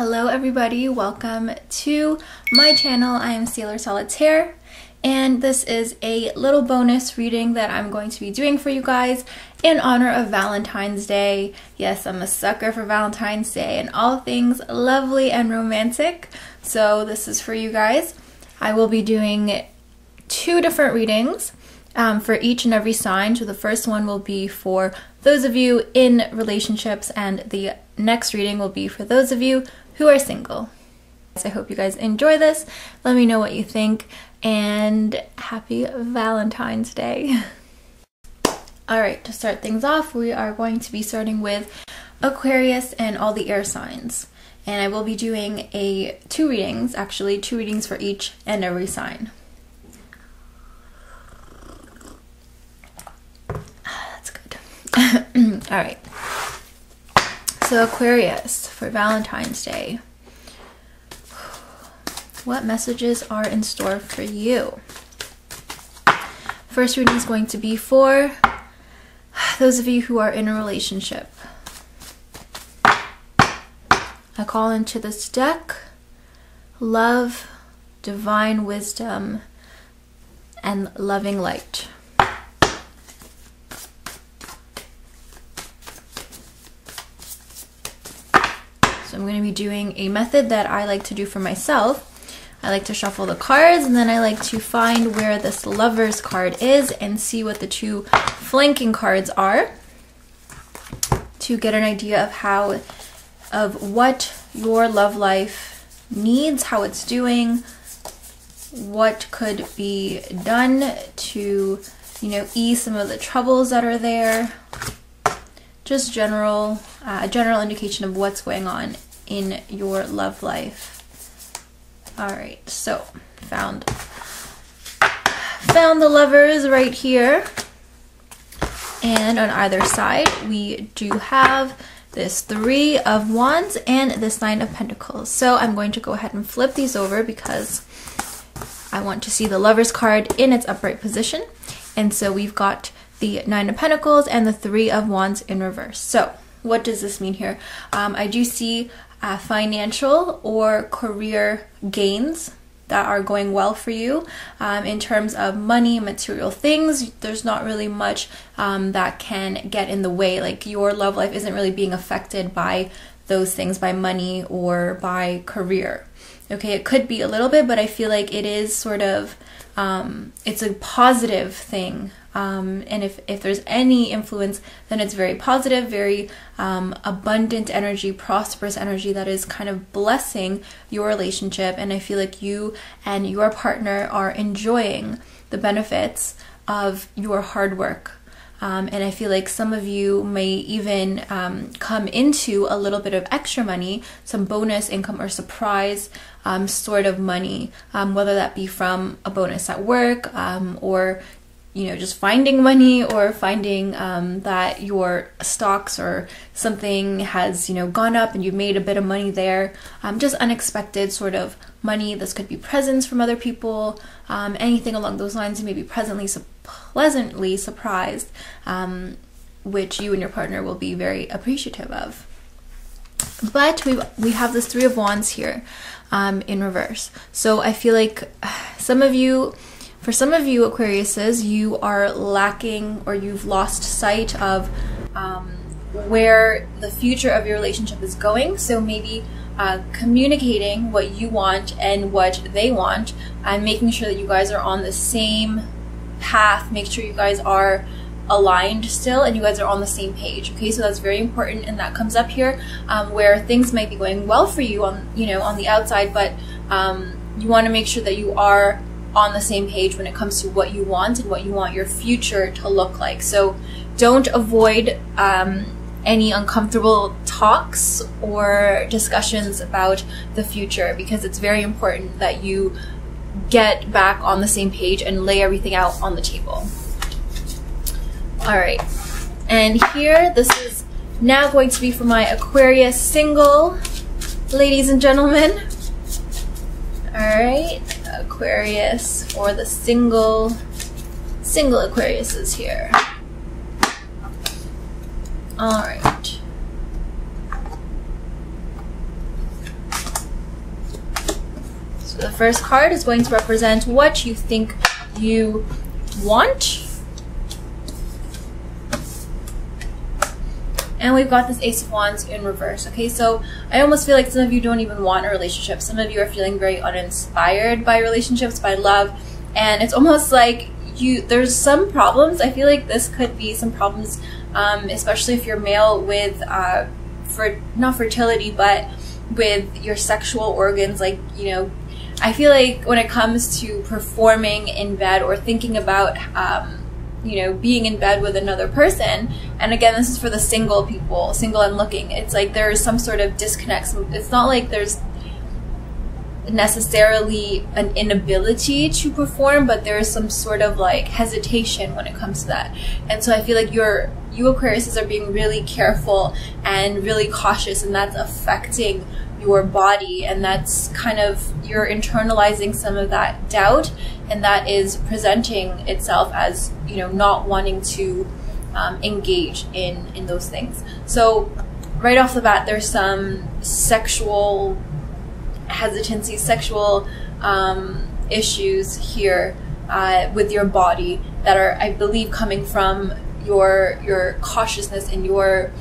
Hello everybody, welcome to my channel. I am Sailor Solitaire and this is a little bonus reading that I'm going to be doing for you guys in honor of Valentine's Day. Yes, I'm a sucker for Valentine's Day and all things lovely and romantic, so this is for you guys. I will be doing two different readings for each and every sign. So the first one will be for those of you in relationships and the next reading will be for those of you who are single. So I hope you guys enjoy this. Let me know what you think and happy Valentine's Day. Alright, to start things off, we are going to be starting with Aquarius and all the air signs. And I will be doing two readings for each and every sign. That's good. Alright. So Aquarius for Valentine's Day. What messages are in store for you? First reading is going to be for those of you who are in a relationship. I call into this deck love, divine wisdom, and loving light. So I'm going to be doing a method that I like to do for myself. I like to shuffle the cards and then I like to find where this Lover's card is and see what the two flanking cards are to get an idea of what your love life needs, how it's doing, what could be done to, ease some of the troubles that are there. Just general indication of what's going on in your love life. Alright, so found the Lovers right here. And on either side, we do have this Three of Wands and this Nine of Pentacles. So I'm going to go ahead and flip these over because I want to see the Lover's card in its upright position. And so we've got the Nine of Pentacles and the Three of Wands in reverse. So what does this mean here? I do see financial or career gains that are going well for you. In terms of money, material things, there's not really much that can get in the way. Like your love life isn't really being affected by those things, by money or by career. Okay, it could be a little bit, but I feel like it is sort of, it's a positive thing. And if there's any influence, then it's very positive, very abundant energy, prosperous energy that is kind of blessing your relationship. And I feel like you and your partner are enjoying the benefits of your hard work. And I feel like some of you may even come into a little bit of extra money, some bonus income or surprise sort of money, whether that be from a bonus at work or just finding money, or finding that your stocks or something has, gone up and you've made a bit of money there. Just unexpected sort of money. This could be presents from other people, anything along those lines. You may be pleasantly surprised, which you and your partner will be very appreciative of. But we have this Three of Wands here in reverse. So I feel like for some of you Aquariuses, you are lacking or you've lost sight of where the future of your relationship is going. So maybe communicating what you want and what they want and making sure that you guys are on the same path. Make sure you guys are aligned still and you guys are on the same page. Okay, so that's very important, and that comes up here where things might be going well for you on the outside, but you want to make sure that you are on the same page when it comes to what you want and what you want your future to look like. So don't avoid any uncomfortable talks or discussions about the future, because it's very important that you get back on the same page and lay everything out on the table. Alright, and here this is now going to be for my Aquarius single ladies and gentlemen. Alright, Aquarius, or the single Aquariuses here. Alright. So the first card is going to represent what you think you want. And we've got this Ace of Wands in reverse. Okay, so I almost feel like some of you don't even want a relationship. Some of you are feeling very uninspired by relationships, by love. And it's almost like there's some problems. I feel like this could be some problems, especially if you're male with, not fertility, but with your sexual organs. Like, you know, I feel like when it comes to performing in bed or thinking about, you know, being in bed with another person, and again, this is for the single people, single and looking, it's like there is some sort of disconnect. It's not like there's necessarily an inability to perform, but there is some sort of like hesitation when it comes to that. And so I feel like you Aquariuses are being really careful and really cautious, and that's affecting your body, and that's kind of, you're internalizing some of that doubt, and that is presenting itself as, you know, not wanting to engage in those things. So right off the bat, there's some sexual hesitancy, sexual issues here with your body that are, I believe, coming from your cautiousness and your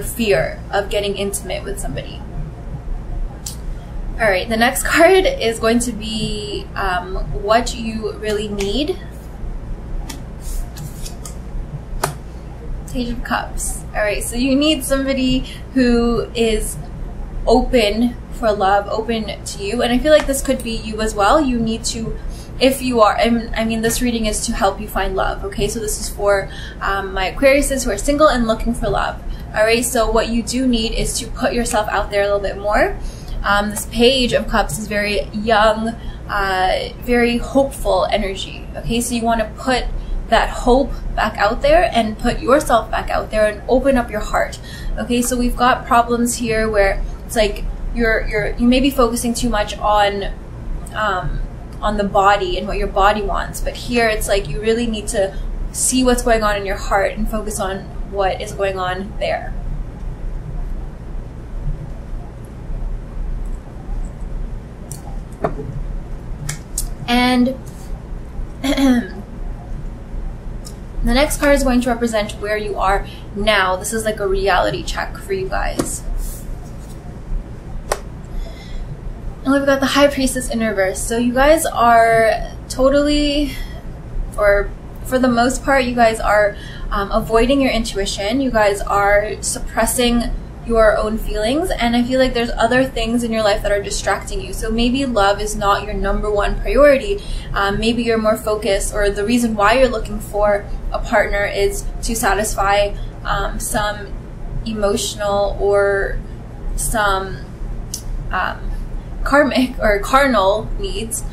fear of getting intimate with somebody. All right, the next card is going to be what you really need. Page of Cups. All right, so you need somebody who is open for love, open to you, and I feel like this could be you as well. You need to, if you are, I mean, this reading is to help you find love, okay? So this is for my Aquariuses who are single and looking for love. All right, so what you do need is to put yourself out there a little bit more. This Page of Cups is very young, very hopeful energy, okay? So you want to put that hope back out there and put yourself back out there and open up your heart, okay? So we've got problems here where it's like you may be focusing too much on the body and what your body wants, but here it's like you really need to see what's going on in your heart and focus on what is going on there. And the next card is going to represent where you are now. This is like a reality check for you guys. And we've got the High Priestess in reverse. So you guys are totally, or for the most part, you guys are avoiding your intuition. You guys are suppressing your own feelings, and I feel like there's other things in your life that are distracting you. So maybe love is not your #1 priority. Maybe you're more focused, or the reason why you're looking for a partner is to satisfy some emotional or some karmic or carnal needs,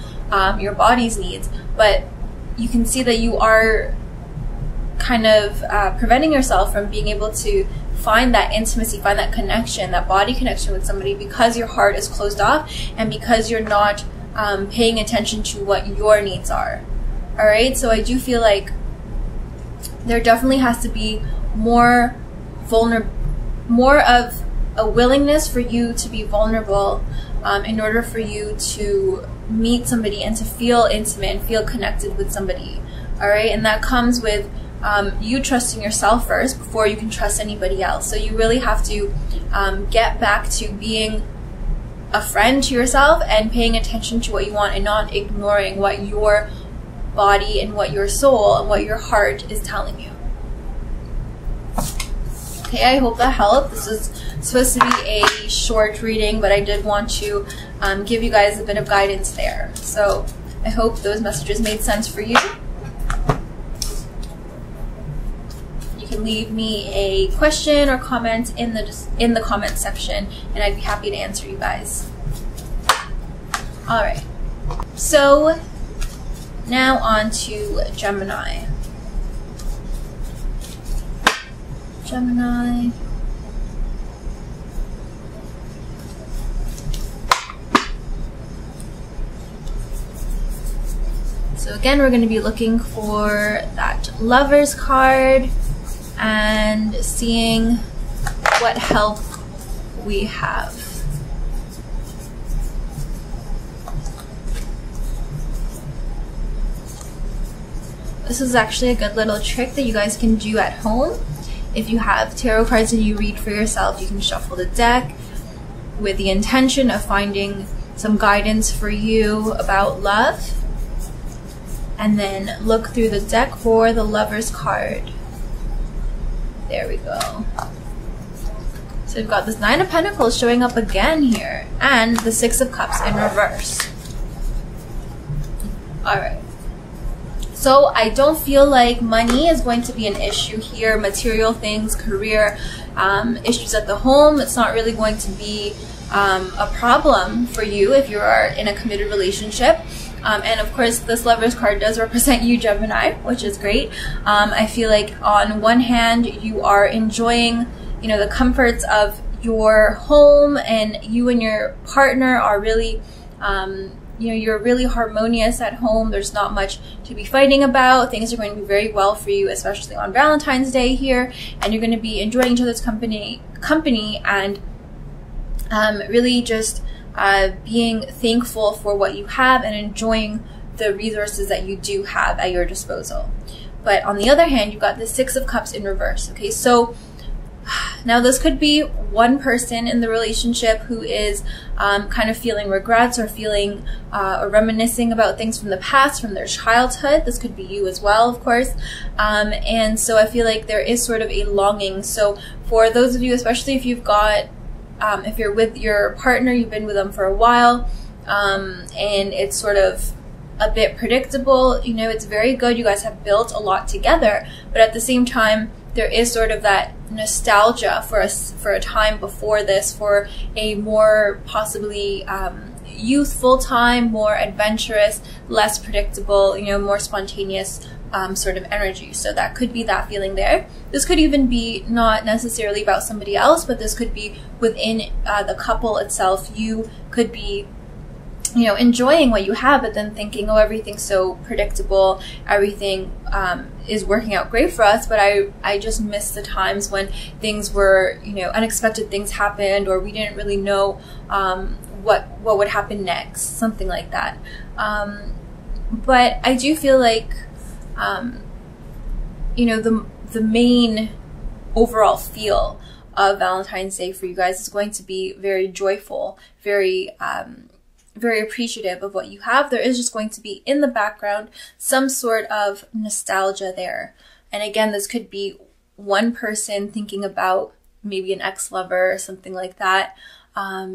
your body's needs, but you can see that you are kind of preventing yourself from being able to find that intimacy, find that connection, that body connection with somebody, because your heart is closed off and because you're not paying attention to what your needs are. All right, so I do feel like there definitely has to be more of a willingness for you to be vulnerable in order for you to meet somebody and to feel intimate and feel connected with somebody. All right, and that comes with you trusting yourself first before you can trust anybody else. So you really have to get back to being a friend to yourself and paying attention to what you want and not ignoring what your body and what your soul and what your heart is telling you. Okay, I hope that helped. This is supposed to be a short reading, but I did want to give you guys a bit of guidance there. So I hope those messages made sense for you. You can leave me a question or comment in the comment section, and I'd be happy to answer you guys. All right, so now on to Gemini. Gemini. So again, we're going to be looking for that Lovers card and seeing what help we have. this is actually a good little trick that you guys can do at home. If you have tarot cards and you read for yourself, you can shuffle the deck with the intention of finding some guidance for you about love, and then look through the deck for the Lover's card. There we go. So we've got this Nine of Pentacles showing up again here, and the Six of Cups in reverse. Alright. So I don't feel like money is going to be an issue here. Material things, career, issues at the home, it's not really going to be a problem for you if you are in a committed relationship. And of course, this Lover's card does represent you, Gemini, which is great. I feel like on one hand, you are enjoying, you know, the comforts of your home, and you and your partner are really, you know, you're really harmonious at home. There's not much to be fighting about. Things are going to be very well for you, especially on Valentine's Day here, and you're going to be enjoying each other's company, and really just being thankful for what you have and enjoying the resources that you do have at your disposal. But on the other hand, you've got the Six of Cups in reverse. Okay, so now this could be one person in the relationship who is kind of feeling regrets or feeling or reminiscing about things from the past, from their childhood. This could be you as well, of course. And so I feel like there is sort of a longing. So for those of you, especially if you've got if you're with your partner, you've been with them for a while, and it's sort of a bit predictable, you know, it's very good. You guys have built a lot together, but at the same time, there is sort of that nostalgia for a time before this, for a more possibly youthful time, more adventurous, less predictable, you know, more spontaneous sort of energy. So that could be that feeling there. This could even be not necessarily about somebody else, but this could be within the couple itself. You could be, you know, enjoying what you have, but then thinking, oh, everything's so predictable, everything is working out great for us, but I just miss the times when things were, you know, unexpected things happened, or we didn't really know what would happen next, something like that. But I do feel like, you know, the main overall feel of Valentine's Day for you guys is going to be very joyful, very appreciative of what you have. There is just going to be in the background some sort of nostalgia there. And again, this could be one person thinking about maybe an ex-lover or something like that,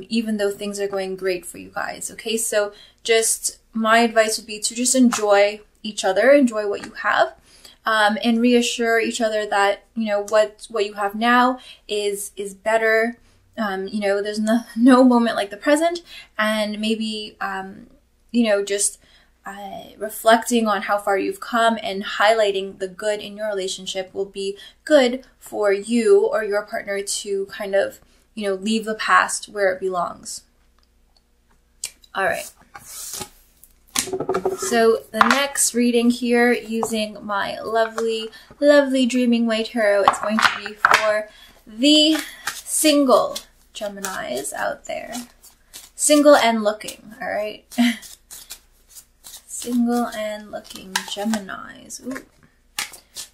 even though things are going great for you guys. Okay, so just my advice would be to just enjoy each other, enjoy what you have, and reassure each other that, you know, what you have now is better. You know, there's no moment like the present, and maybe, you know, just reflecting on how far you've come and highlighting the good in your relationship will be good for you or your partner to kind of, you know, leave the past where it belongs. All right. So the next reading here, using my lovely, lovely Dreaming Way Tarot, is going to be for the single Geminis out there. Single and looking, all right? Single and looking Geminis. Ooh.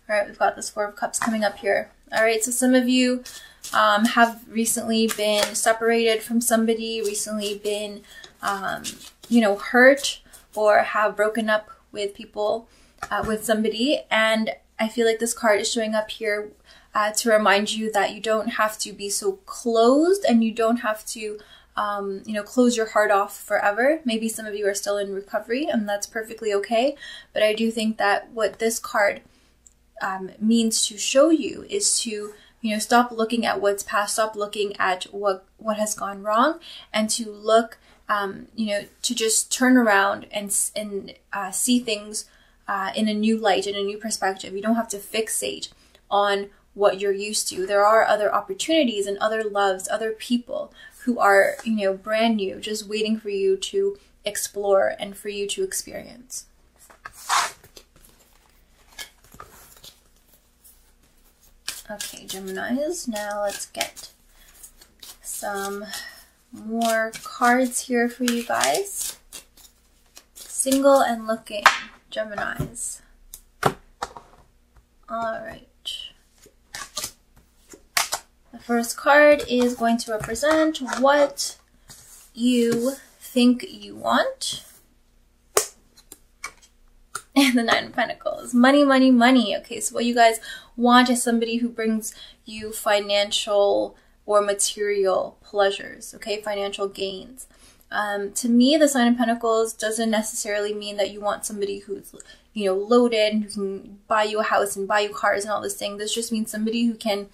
All right, we've got this Four of Cups coming up here. All right, so some of you have recently been separated from somebody, recently been, you know, hurt, or have broken up with people, with somebody. And I feel like this card is showing up here to remind you that you don't have to be so closed, and you don't have to, you know, close your heart off forever. Maybe some of you are still in recovery, and that's perfectly okay. But I do think that what this card means to show you is to, you know, stop looking at what's past, stop looking at what has gone wrong, and to look, you know, to just turn around and see things in a new light, in a new perspective. You don't have to fixate on what you're used to. There are other opportunities and other loves, other people who are, you know, brand new, just waiting for you to explore and for you to experience. Okay, Geminis, now let's get some more cards here for you guys. Single and looking Geminis. All right. The first card is going to represent what you think you want. And the Nine of Pentacles. Money, money, money. Okay, so what you guys want is somebody who brings you financial or material pleasures, okay? Financial gains. To me, the Sign of Pentacles doesn't necessarily mean that you want somebody who's, you know, loaded and who can buy you a house and buy you cars and all this thing. This just means somebody who can,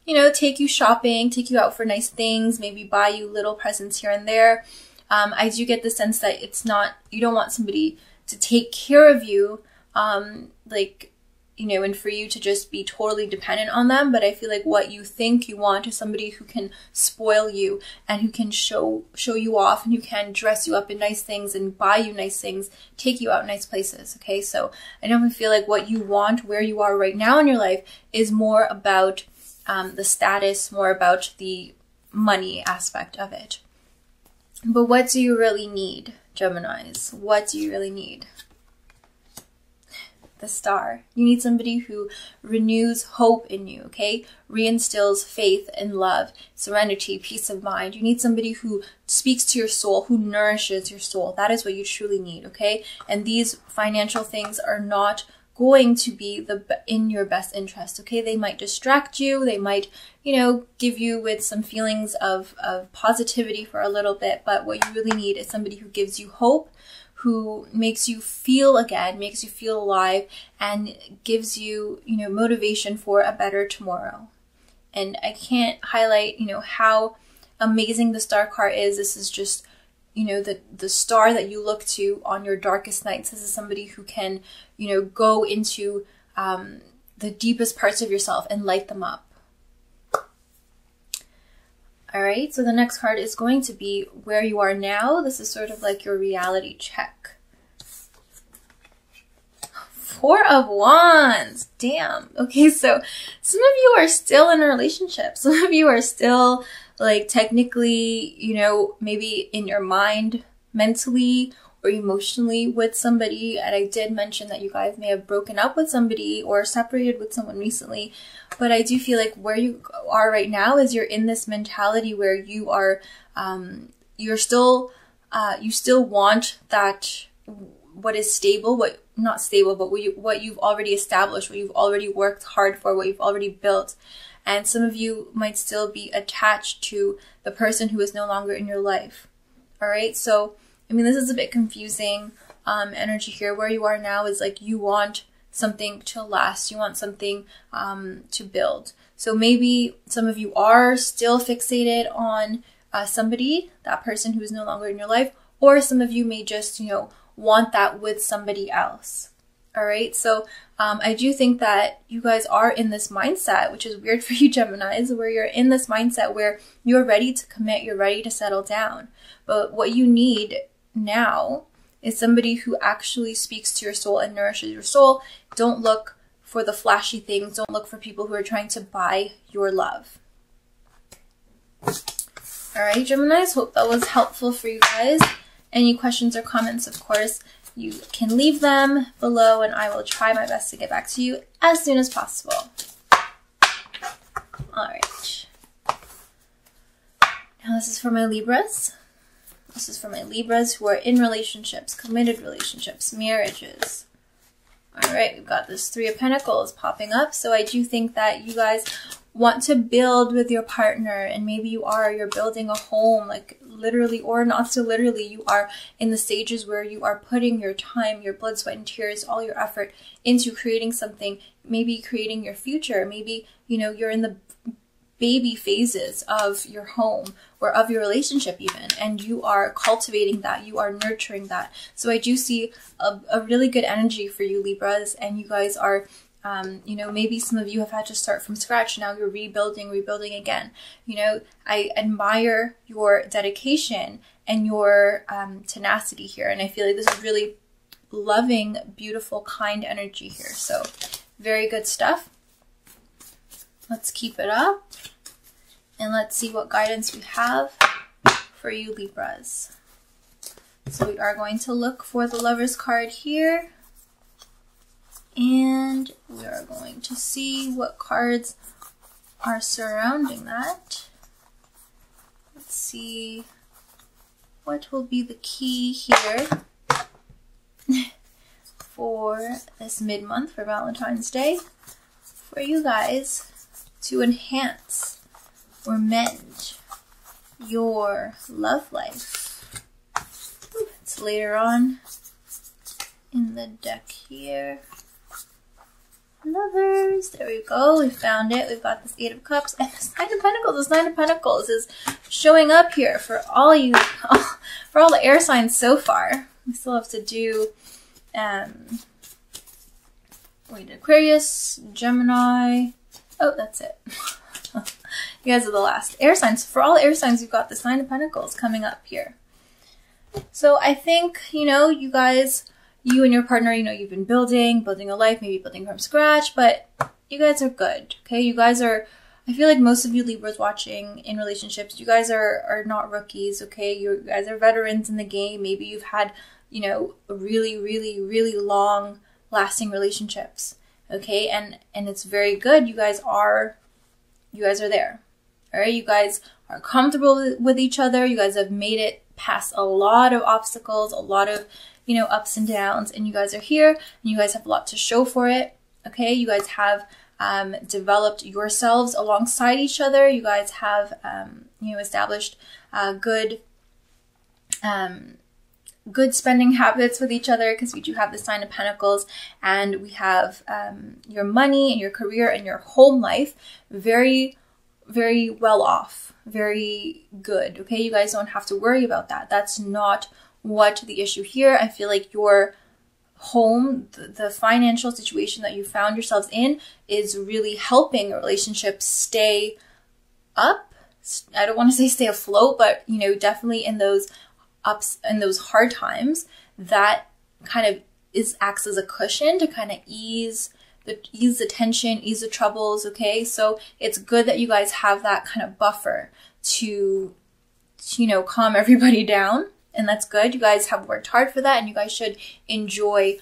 you know, take you shopping, take you out for nice things, maybe buy you little presents here and there. I do get the sense that it's not, you don't want somebody to take care of you, like, you know, and for you to just be totally dependent on them. But I feel like what you think you want is somebody who can spoil you and who can show you off and who can dress you up in nice things and buy you nice things, take you out nice places. Okay, so I definitely feel like what you want, where you are right now in your life, is more about the status, more about the money aspect of it. But what do you really need, Geminis? What do you really need? The Star. You need somebody who renews hope in you, okay? Reinstills faith and love, serenity, peace of mind. You need somebody who speaks to your soul, who nourishes your soul. That is what you truly need, okay? And these financial things are not going to be in your best interest, okay? They might distract you. They might, you know, give you with some feelings of positivity for a little bit. But what you really need is somebody who gives you hope, who makes you feel again, makes you feel alive, and gives you, you know, motivation for a better tomorrow. And I can't highlight, you know, how amazing the Star card is. This is just, you know, the star that you look to on your darkest nights. This is somebody who can, you know, go into the deepest parts of yourself and light them up. All right, so the next card is going to be where you are now. This is sort of like your reality check. Four of Wands. Damn. Okay, so some of you are still in a relationship. Some of you are still, like, technically, you know, maybe in your mind, mentally or emotionally with somebody. And I did mention that you guys may have broken up with somebody or separated with someone recently. But I do feel like where you are right now is you're in this mentality where you are, you still want that, what is stable, what, not stable, but what you've already established, what you've already worked hard for, what you've already built. And some of you might still be attached to the person who is no longer in your life. All right. So, I mean, this is a bit confusing energy here. Where you are now is like you want something to last. You want something to build. So maybe some of you are still fixated on somebody, that person who is no longer in your life, or some of you may just, you know, want that with somebody else. All right. So I do think that you guys are in this mindset, which is weird for you Geminis, where you're in this mindset where you're ready to commit, you're ready to settle down. But what you need now is somebody who actually speaks to your soul and nourishes your soul. Don't look for the flashy things. Don't look for people who are trying to buy your love. All right, Geminis, hope that was helpful for you guys. Any questions or comments, of course, you can leave them below and I will try my best to get back to you as soon as possible. All right. Now this is for my Libras. This is for my Libras who are in relationships, committed relationships, marriages. All right, we've got this Three of Pentacles popping up. So I do think that you guys want to build with your partner, and maybe you're building a home, like literally or not so literally. You are in the stages where you are putting your time, your blood, sweat, and tears, all your effort into creating something, maybe creating your future. Maybe, you know, you're in the baby phases of your home or of your relationship even, and you are cultivating that, you are nurturing that. So I do see a really good energy for you Libras, and you guys are, you know, maybe some of you have had to start from scratch. Now you're rebuilding again. You know, I admire your dedication and your tenacity here, and I feel like this is really loving, beautiful, kind energy here. So very good stuff. Let's keep it up and let's see what guidance we have for you Libras. So we are going to look for the Lover's card here. And we are going to see what cards are surrounding that. Let's see what will be the key here for this mid-month for Valentine's Day for you guys to enhance or mend your love life. It's later on in the deck here. Lovers, there we go, we found it. We've got this Eight of Cups and this Nine of Pentacles. This Nine of Pentacles is showing up here for all you, for all the air signs so far. We still have to do, we did Aquarius, Gemini. Oh, that's it. You guys are the last air signs. For all air signs, you've got this Nine of Pentacles coming up here. So I think, you know, you guys, you and your partner, you know, you've been building a life, maybe building from scratch, but you guys are good, okay? You guys are, I feel like most of you Libras watching in relationships, you guys are not rookies, okay? You guys are veterans in the game. Maybe you've had, you know, really, really, really long lasting relationships, okay? And it's very good. You guys are there, all right? You guys are comfortable with each other. You guys have made it past a lot of obstacles, a lot of, you know, ups and downs, and you guys are here and you guys have a lot to show for it, okay? You guys have developed yourselves alongside each other. You guys have, you know, established good spending habits with each other, because we do have the Nine of Pentacles, and we have your money and your career and your home life very, very well off, very good, okay? You guys don't have to worry about that. That's not what the issue here. I feel like your home, the financial situation that you found yourselves in, is really helping a relationship stay up. I don't want to say stay afloat, but, you know, definitely in those ups and those hard times, that kind of acts as a cushion to kind of ease the tension, ease the troubles, okay? So it's good that you guys have that kind of buffer to, you know, calm everybody down. And that's good. You guys have worked hard for that, and you guys should enjoy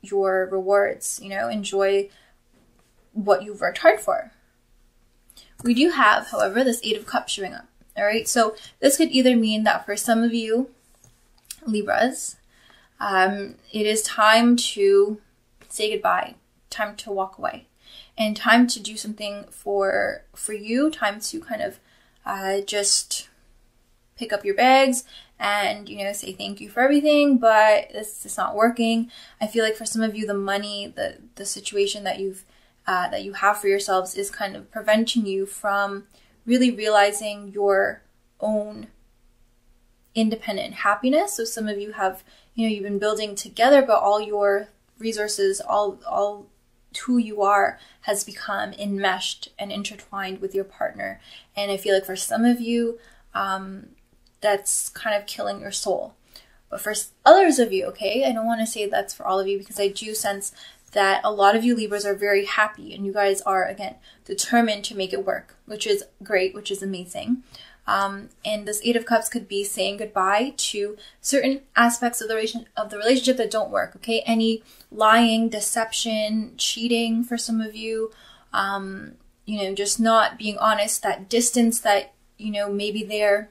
your rewards, you know, enjoy what you've worked hard for. We do have, however, this Eight of Cups showing up. All right. So this could either mean that for some of you Libras, it is time to say goodbye, time to walk away, and time to do something for you, time to kind of just pick up your bags and, you know, say thank you for everything, but this is not working. I feel like for some of you, the money, the situation that you have for yourselves is kind of preventing you from really realizing your own independent happiness. So some of you have, you know, you've been building together, but all your resources, all who you are has become enmeshed and intertwined with your partner. And I feel like for some of you, that's kind of killing your soul. But for others of you, okay, I don't want to say that's for all of you, because I do sense that a lot of you Libras are very happy, and you guys are, again, determined to make it work, which is great, which is amazing. And this Eight of Cups could be saying goodbye to certain aspects of the relationship that don't work, okay? Any lying, deception, cheating for some of you, you know, just not being honest, that distance that, you know, maybe there,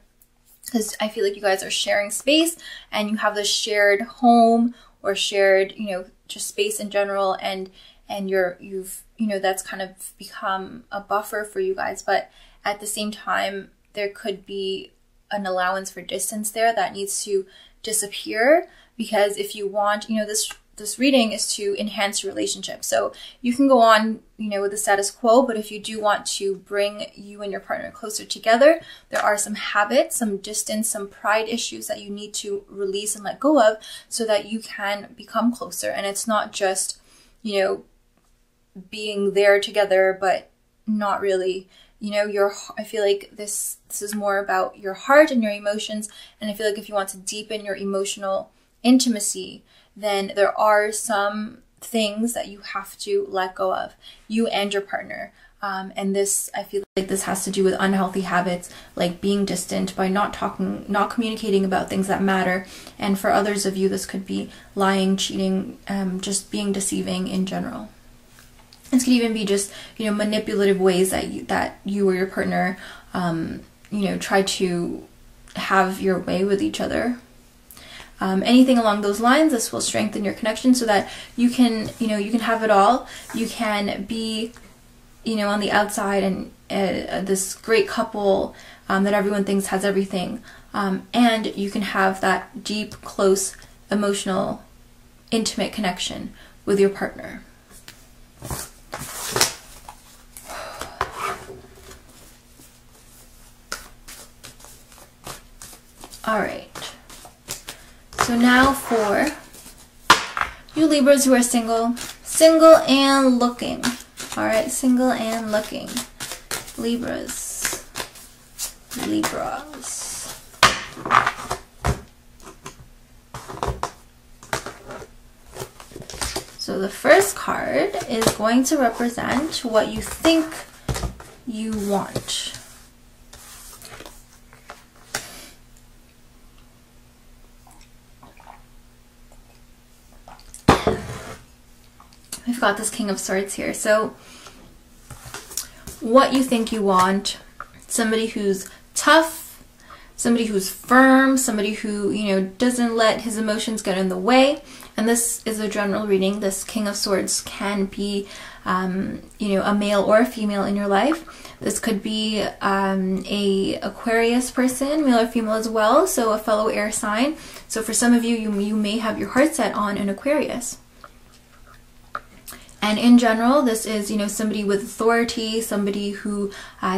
because I feel like you guys are sharing space and you have this shared home or shared, you know, just space in general, and you've, you know, that's kind of become a buffer for you guys. But at the same time, there could be an allowance for distance there that needs to disappear, because if you want, you know, this reading is to enhance your relationship. So you can go on, you know, with the status quo, but if you do want to bring you and your partner closer together, there are some habits, some distance, some pride issues that you need to release and let go of so that you can become closer. And it's not just, you know, being there together, but not really, you know, I feel like this is more about your heart and your emotions. And I feel like if you want to deepen your emotional intimacy, then there are some things that you have to let go of, you and your partner. And this, I feel like this has to do with unhealthy habits, like being distant, by not talking, not communicating about things that matter. And for others of you, this could be lying, cheating, just being deceiving in general. This could even be just, you know, manipulative ways that you or your partner, you know, try to have your way with each other. Anything along those lines, this will strengthen your connection so that you can, you know, you can have it all. You can be, you know, on the outside and this great couple that everyone thinks has everything. And you can have that deep, close, emotional, intimate connection with your partner. All right. So now for you Libras who are single and looking. All right, single and looking. Libras. So the first card is going to represent what you think you want. We've got this King of Swords here. So what you think you want, somebody who's tough, somebody who's firm, somebody who, you know, doesn't let his emotions get in the way. And this is a general reading. This King of Swords can be, you know, a male or a female in your life. This could be a Aquarius person, male or female as well, so a fellow air sign. So for some of you, you may have your heart set on an Aquarius. And in general, this is, you know, somebody with authority, somebody who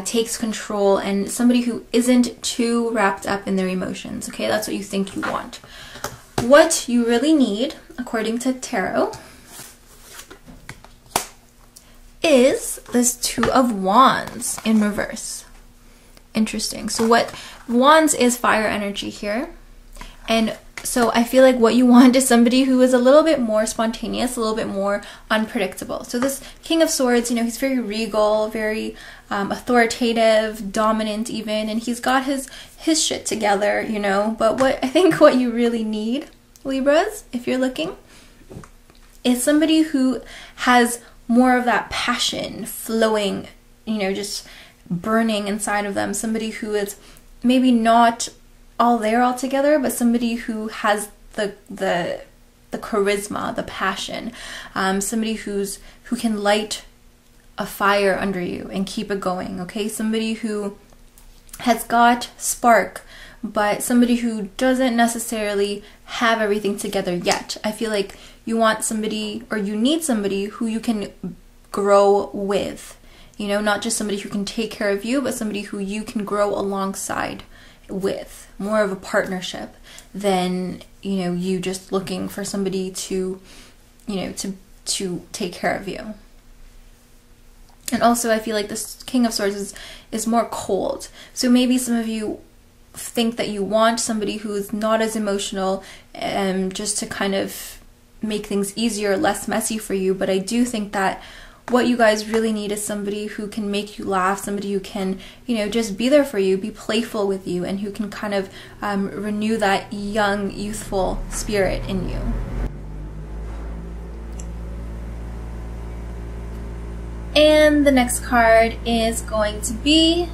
takes control, and somebody who isn't too wrapped up in their emotions, okay? That's what you think you want. What you really need, according to tarot, is this Two of Wands in reverse. Interesting. So what Wands is fire energy here. And so I feel like what you want is somebody who is a little bit more spontaneous, a little bit more unpredictable. So this King of Swords, you know, he's very regal, very authoritative, dominant even, and he's got his shit together, you know. But what I think what you really need, Libras, if you're looking, is somebody who has more of that passion flowing, you know, just burning inside of them. Somebody who is maybe not all there all together, but somebody who has the charisma, the passion, somebody who can light a fire under you and keep it going, okay? Somebody who has got spark, but somebody who doesn't necessarily have everything together yet. I feel like you want somebody, or you need somebody who you can grow with, you know, not just somebody who can take care of you, but somebody who you can grow alongside with. More of a partnership than, you know, you just looking for somebody to, you know, to take care of you. And also I feel like this King of Swords is more cold. So maybe some of you think that you want somebody who's not as emotional, just to kind of make things easier, less messy for you. But I do think that what you guys really need is somebody who can make you laugh, somebody who can, you know, just be there for you, be playful with you, and who can kind of renew that young, youthful spirit in you. And the next card is going to be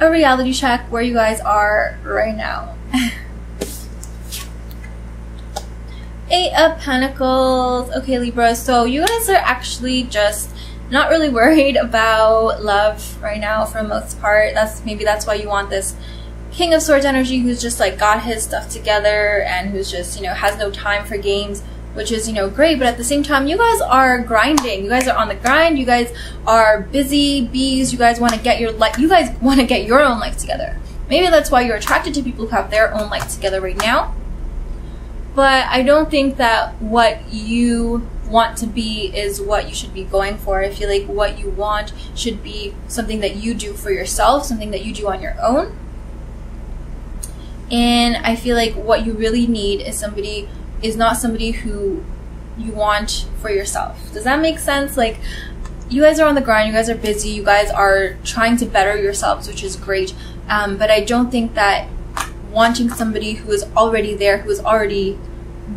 a reality check where you guys are right now. Eight of Pentacles. Okay, Libra, so you guys are actually just not really worried about love right now for the most part. Maybe that's why you want this King of Swords energy who's just like got his stuff together and who's just, you know, has no time for games, which is, you know, great. But at the same time, you guys are grinding. You guys are on the grind. You guys are busy bees. You guys want to get your life. You guys want to get your own life together. Maybe that's why you're attracted to people who have their own life together right now. But I don't think that what you want to be is what you should be going for. I feel like what you want should be something that you do for yourself, something that you do on your own. And I feel like what you really need is not somebody who you want for yourself. Does that make sense? Like, you guys are on the grind, you guys are busy, you guys are trying to better yourselves, which is great. But I don't think that wanting somebody who is already there, who has already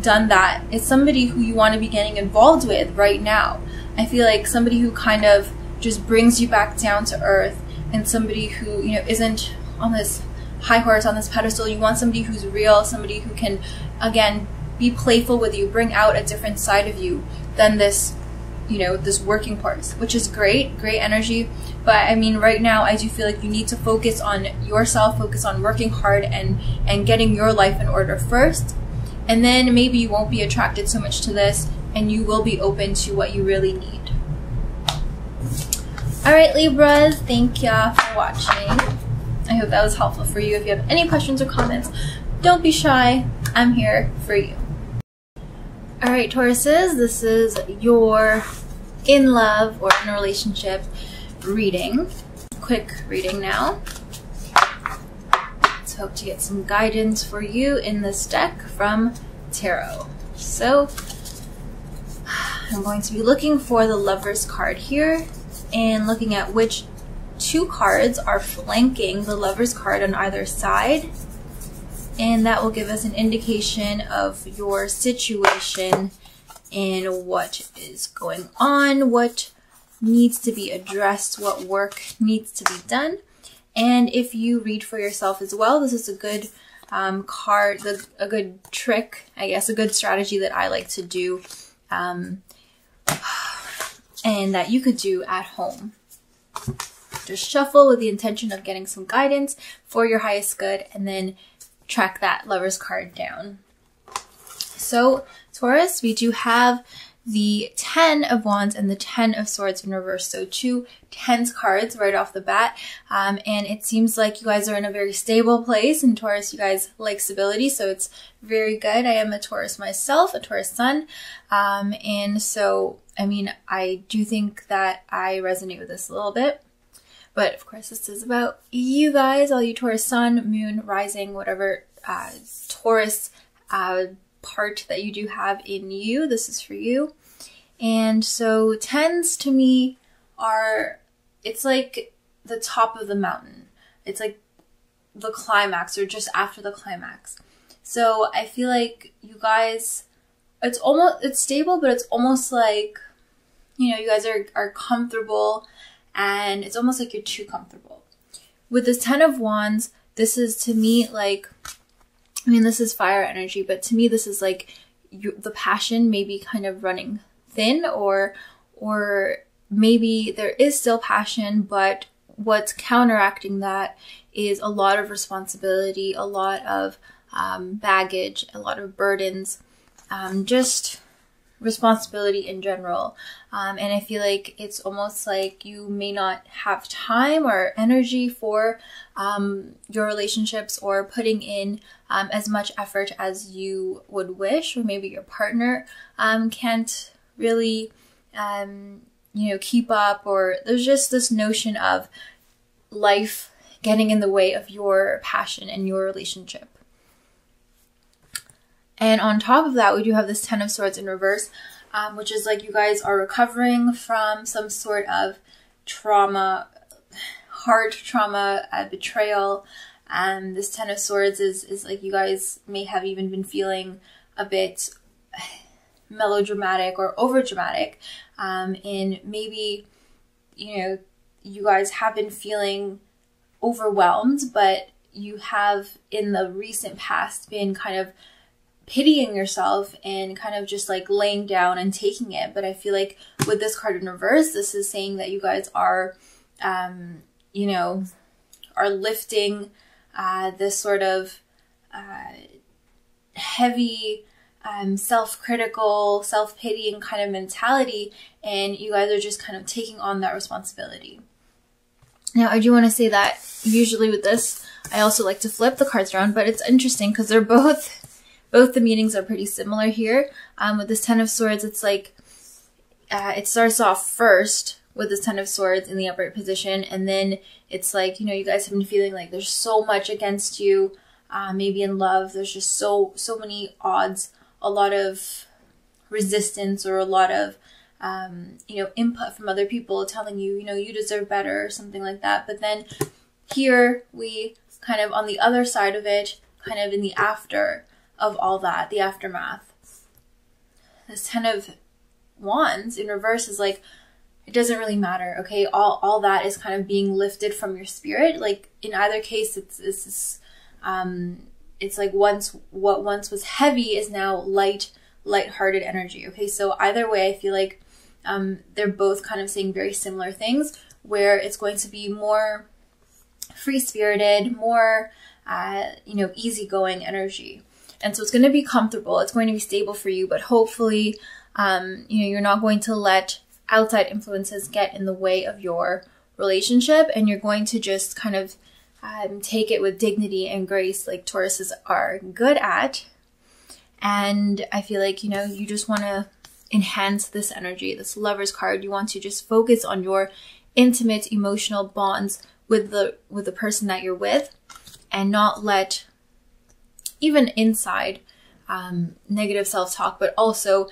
done that, is somebody who you want to be getting involved with right now. I feel like somebody who kind of just brings you back down to earth, and somebody who, you know, isn't on this high horse, on this pedestal. You want somebody who's real, somebody who can, again, be playful with you, bring out a different side of you than this, you know, this working horse, which is great energy. But I mean, right now, I do feel like you need to focus on yourself, focus on working hard and getting your life in order first. And then maybe you won't be attracted so much to this, and you will be open to what you really need. Alright, Libras, thank ya for watching. I hope that was helpful for you. If you have any questions or comments, don't be shy. I'm here for you. Alright, Tauruses, this is your in love or in a relationship reading. Quick reading now. Let's hope to get some guidance for you in this deck from Tarot. So, I'm going to be looking for the Lover's card here and looking at which two cards are flanking the Lover's card on either side. And that will give us an indication of your situation and what is going on, what needs to be addressed, what work needs to be done. And if you read for yourself as well, this is a good card, a good trick, I guess, a good strategy that I like to do, and that you could do at home. Just shuffle with the intention of getting some guidance for your highest good, and then track that Lover's card down. So, Taurus, we do have the 10 of Wands and the 10 of Swords in reverse. So 2 tens cards right off the bat. And it seems like you guys are in a very stable place. And Taurus, you guys like stability, so it's very good. I am a Taurus myself, a Taurus sun. And so, I mean, I do think that I resonate with this a little bit. But of course, this is about you guys, all you Taurus sun, moon, rising, whatever Taurus part that you do have in you. This is for you. And so 10s to me are, it's like the top of the mountain. It's like the climax, or just after the climax. So I feel like you guys, it's stable, but it's almost like, you know, you guys are comfortable, and it's almost like you're too comfortable. With this 10 of Wands, this is to me like, I mean, this is fire energy, but to me, this is like the passion maybe kind of running thin, or maybe there is still passion, but what's counteracting that is a lot of responsibility, a lot of baggage, a lot of burdens, just responsibility in general. And I feel like it's almost like you may not have time or energy for your relationships, or putting in as much effort as you would wish, or maybe your partner can't really you know, keep up, or there's just this notion of life getting in the way of your passion and your relationship. And on top of that, we do have this 10 of Swords in reverse, which is like you guys are recovering from some sort of trauma, heart trauma, betrayal. This 10 of Swords is like you guys may have even been feeling a bit melodramatic or overdramatic. And maybe, you know, you guys have been feeling overwhelmed, but you have in the recent past been kind of pitying yourself and kind of just like laying down and taking it. But I feel like with this card in reverse, this is saying that you guys are, you know, are lifting this sort of heavy, self-critical, self-pitying kind of mentality, and you guys are just kind of taking on that responsibility. Now, I do want to say that usually with this, I also like to flip the cards around, but it's interesting because they're both the meanings are pretty similar here. With this 10 of Swords, it's like, it starts off first with this 10 of Swords in the upright position, and then it's like, you know, you guys have been feeling like there's so much against you, maybe in love, there's just so many odds, a lot of resistance or a lot of, input from other people telling you, you deserve better or something like that. But then here we kind of on the other side of it, kind of in the after of all that, the aftermath. This 10 of Wands in reverse is like, it doesn't really matter, okay? All that is kind of being lifted from your spirit. Like in either case, it's like what once was heavy is now light-hearted energy, okay? So either way, I feel like they're both kind of saying very similar things, where it's going to be more free-spirited, more, easygoing energy. And so it's going to be comfortable. It's going to be stable for you, but hopefully, you're not going to let outside influences get in the way of your relationship, and you're going to just kind of take it with dignity and grace like Tauruses are good at. And I feel like, you just want to enhance this energy, this Lover's card. You want to just focus on your intimate emotional bonds with the person that you're with, and not let even inside negative self-talk, but also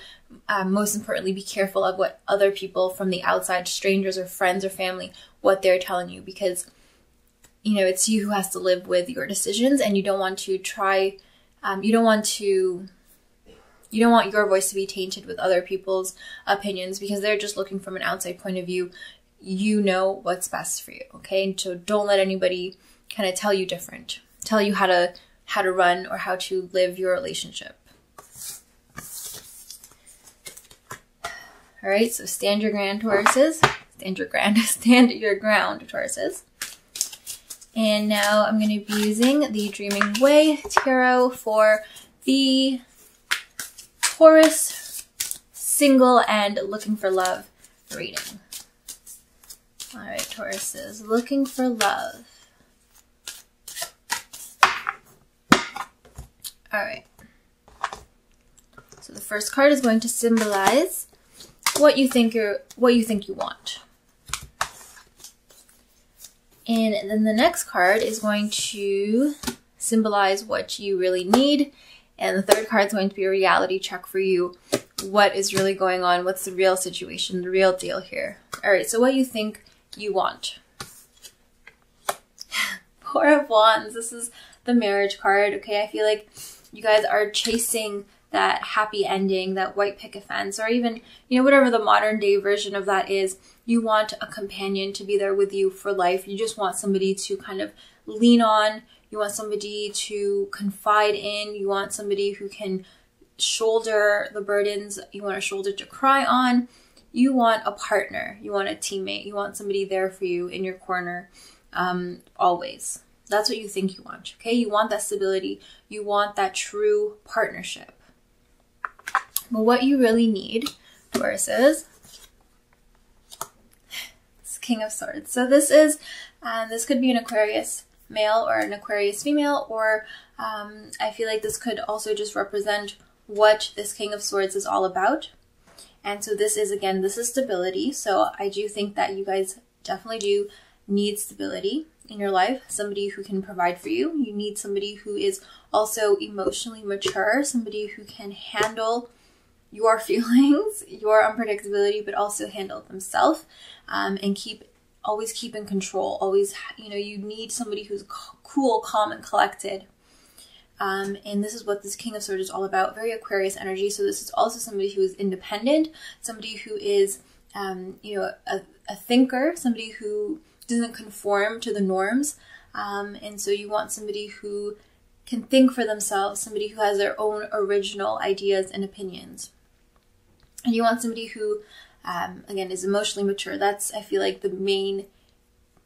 most importantly, be careful of what other people from the outside, strangers or friends or family, what they're telling you, because it's you who has to live with your decisions, and you don't want to try, you don't want your voice to be tainted with other people's opinions, because they're just looking from an outside point of view. You know what's best for you, okay? And so don't let anybody kind of tell you different, tell you how to run or how to live your relationship. All right, so stand your ground, Tauruses. Stand your ground, Tauruses. And now I'm going to be using the Dreaming Way Tarot for the Taurus single and looking for love reading. All right, Tauruses, looking for love. All right. So the first card is going to symbolize what you think you want. And then the next card is going to symbolize what you really need. And the third card is going to be a reality check for you. What is really going on? What's the real situation, the real deal here? All right, so what you think you want. Four of Wands. This is the marriage card, okay? I feel like you guys are chasing that happy ending, that white picket fence, or even, whatever the modern day version of that is. You want a companion to be there with you for life. You just want somebody to kind of lean on. You want somebody to confide in. You want somebody who can shoulder the burdens. You want a shoulder to cry on. You want a partner. You want a teammate. You want somebody there for you in your corner, always. That's what you think you want, okay? You want that stability. You want that true partnership. But what you really need, Tauruses, is King of Swords. So this is, this could be an Aquarius male or an Aquarius female, or I feel like this could also just represent what this King of Swords is all about. And so this is, again, this is stability. So I do think that you guys definitely do need stability in your life, somebody who can provide for you. You need somebody who is also emotionally mature, somebody who can handle your feelings, your unpredictability, but also handle themselves, and always keep in control. Always, you need somebody who's cool, calm, and collected. And this is what this King of Swords is all about, very Aquarius energy. So this is also somebody who is independent, somebody who is, a thinker, somebody who doesn't conform to the norms. And so you want somebody who can think for themselves, somebody who has their own original ideas and opinions. And you want somebody who, again, is emotionally mature. That's, I feel like, the main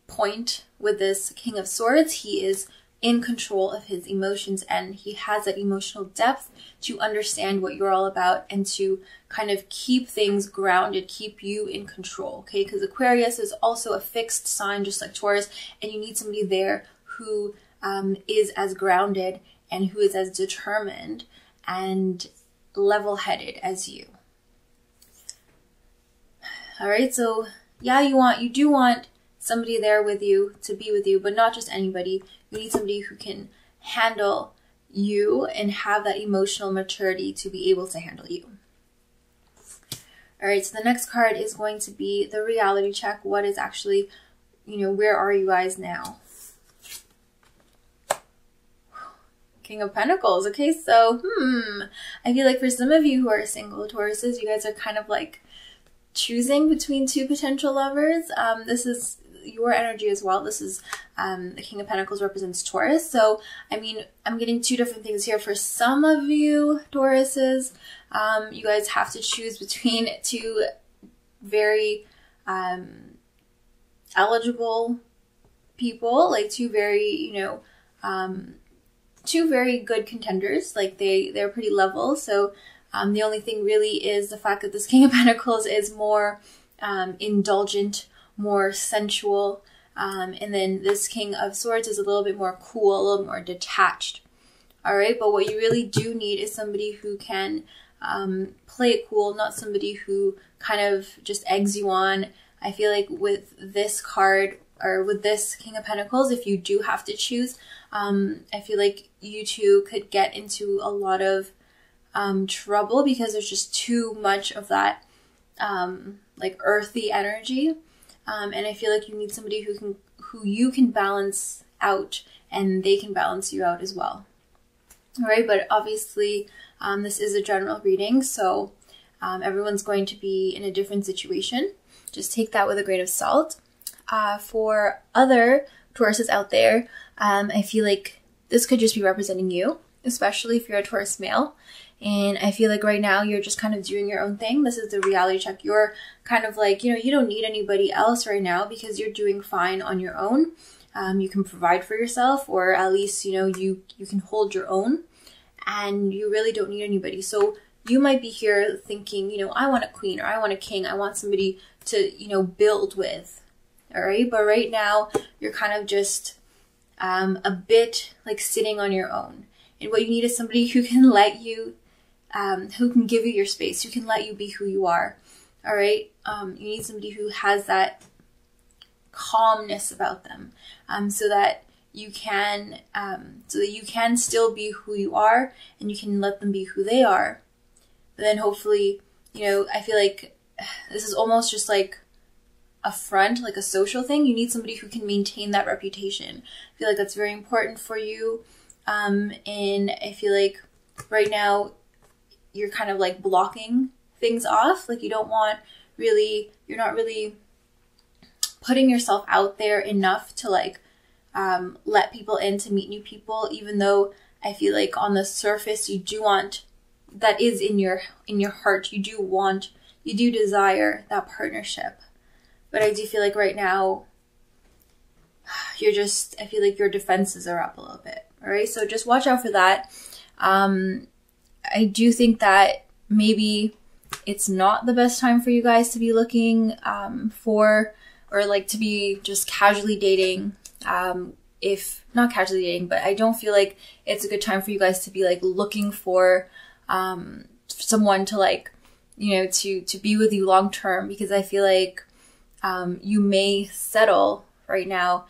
point with this King of Swords. He is in control of his emotions, and he has that emotional depth to understand what you're all about and to kind of keep things grounded, keep you in control, okay? Because Aquarius is also a fixed sign, just like Taurus, and you need somebody there who is as grounded and who is as determined and level-headed as you. All right, so yeah, you do want somebody there with you, to be with you, but not just anybody. You need somebody who can handle you and have that emotional maturity to be able to handle you. All right, so the next card is going to be the reality check. What is actually, where are you guys now? King of Pentacles. Okay, so, I feel like for some of you who are single Tauruses, you guys are kind of like choosing between two potential lovers. This is your energy as well. This is the King of Pentacles represents Taurus. So, I mean, I'm getting two different things here. For some of you Tauruses, you guys have to choose between two very eligible people, like two very, two very good contenders. Like they're pretty level. So the only thing really is the fact that this King of Pentacles is more indulgent, more sensual, and then this King of Swords is a little bit more cool, a little more detached. All right, but what you really do need is somebody who can play it cool, not somebody who kind of just eggs you on. I feel like with this card, or with this King of Pentacles, if you do have to choose, I feel like you two could get into a lot of trouble because there's just too much of that like earthy energy, and I feel like you need somebody who you can balance out, and they can balance you out as well. All right, but obviously this is a general reading, so everyone's going to be in a different situation. Just take that with a grain of salt. For other Tauruses out there, I feel like this could just be representing you, especially if you're a Taurus male. And I feel like right now you're just kind of doing your own thing. This is the reality check. You're kind of like, you don't need anybody else right now because you're doing fine on your own. You can provide for yourself, or at least, you can hold your own, and you really don't need anybody. So you might be here thinking, I want a queen, or I want a king. I want somebody to, build with. All right. But right now you're kind of just a bit like sitting on your own. And what you need is somebody who can let you, who can give you your space, who can let you be who you are. All right. You need somebody who has that calmness about them, so that you can still be who you are, and you can let them be who they are. But then hopefully, I feel like this is almost just like a front, like a social thing. You need somebody who can maintain that reputation. I feel like that's very important for you. And I feel like right now you're kind of like blocking things off. Like you're not really putting yourself out there enough to like let people in to meet new people, even though I feel like on the surface you do want, that is in your heart, you do desire that partnership. But I do feel like right now I feel like your defenses are up a little bit. All right, so just watch out for that. I do think that maybe it's not the best time for you guys to be looking for, or like to be just casually dating. If not casually dating, but I don't feel like it's a good time for you guys to be like looking for someone to like, to be with you long term, because I feel like you may settle right now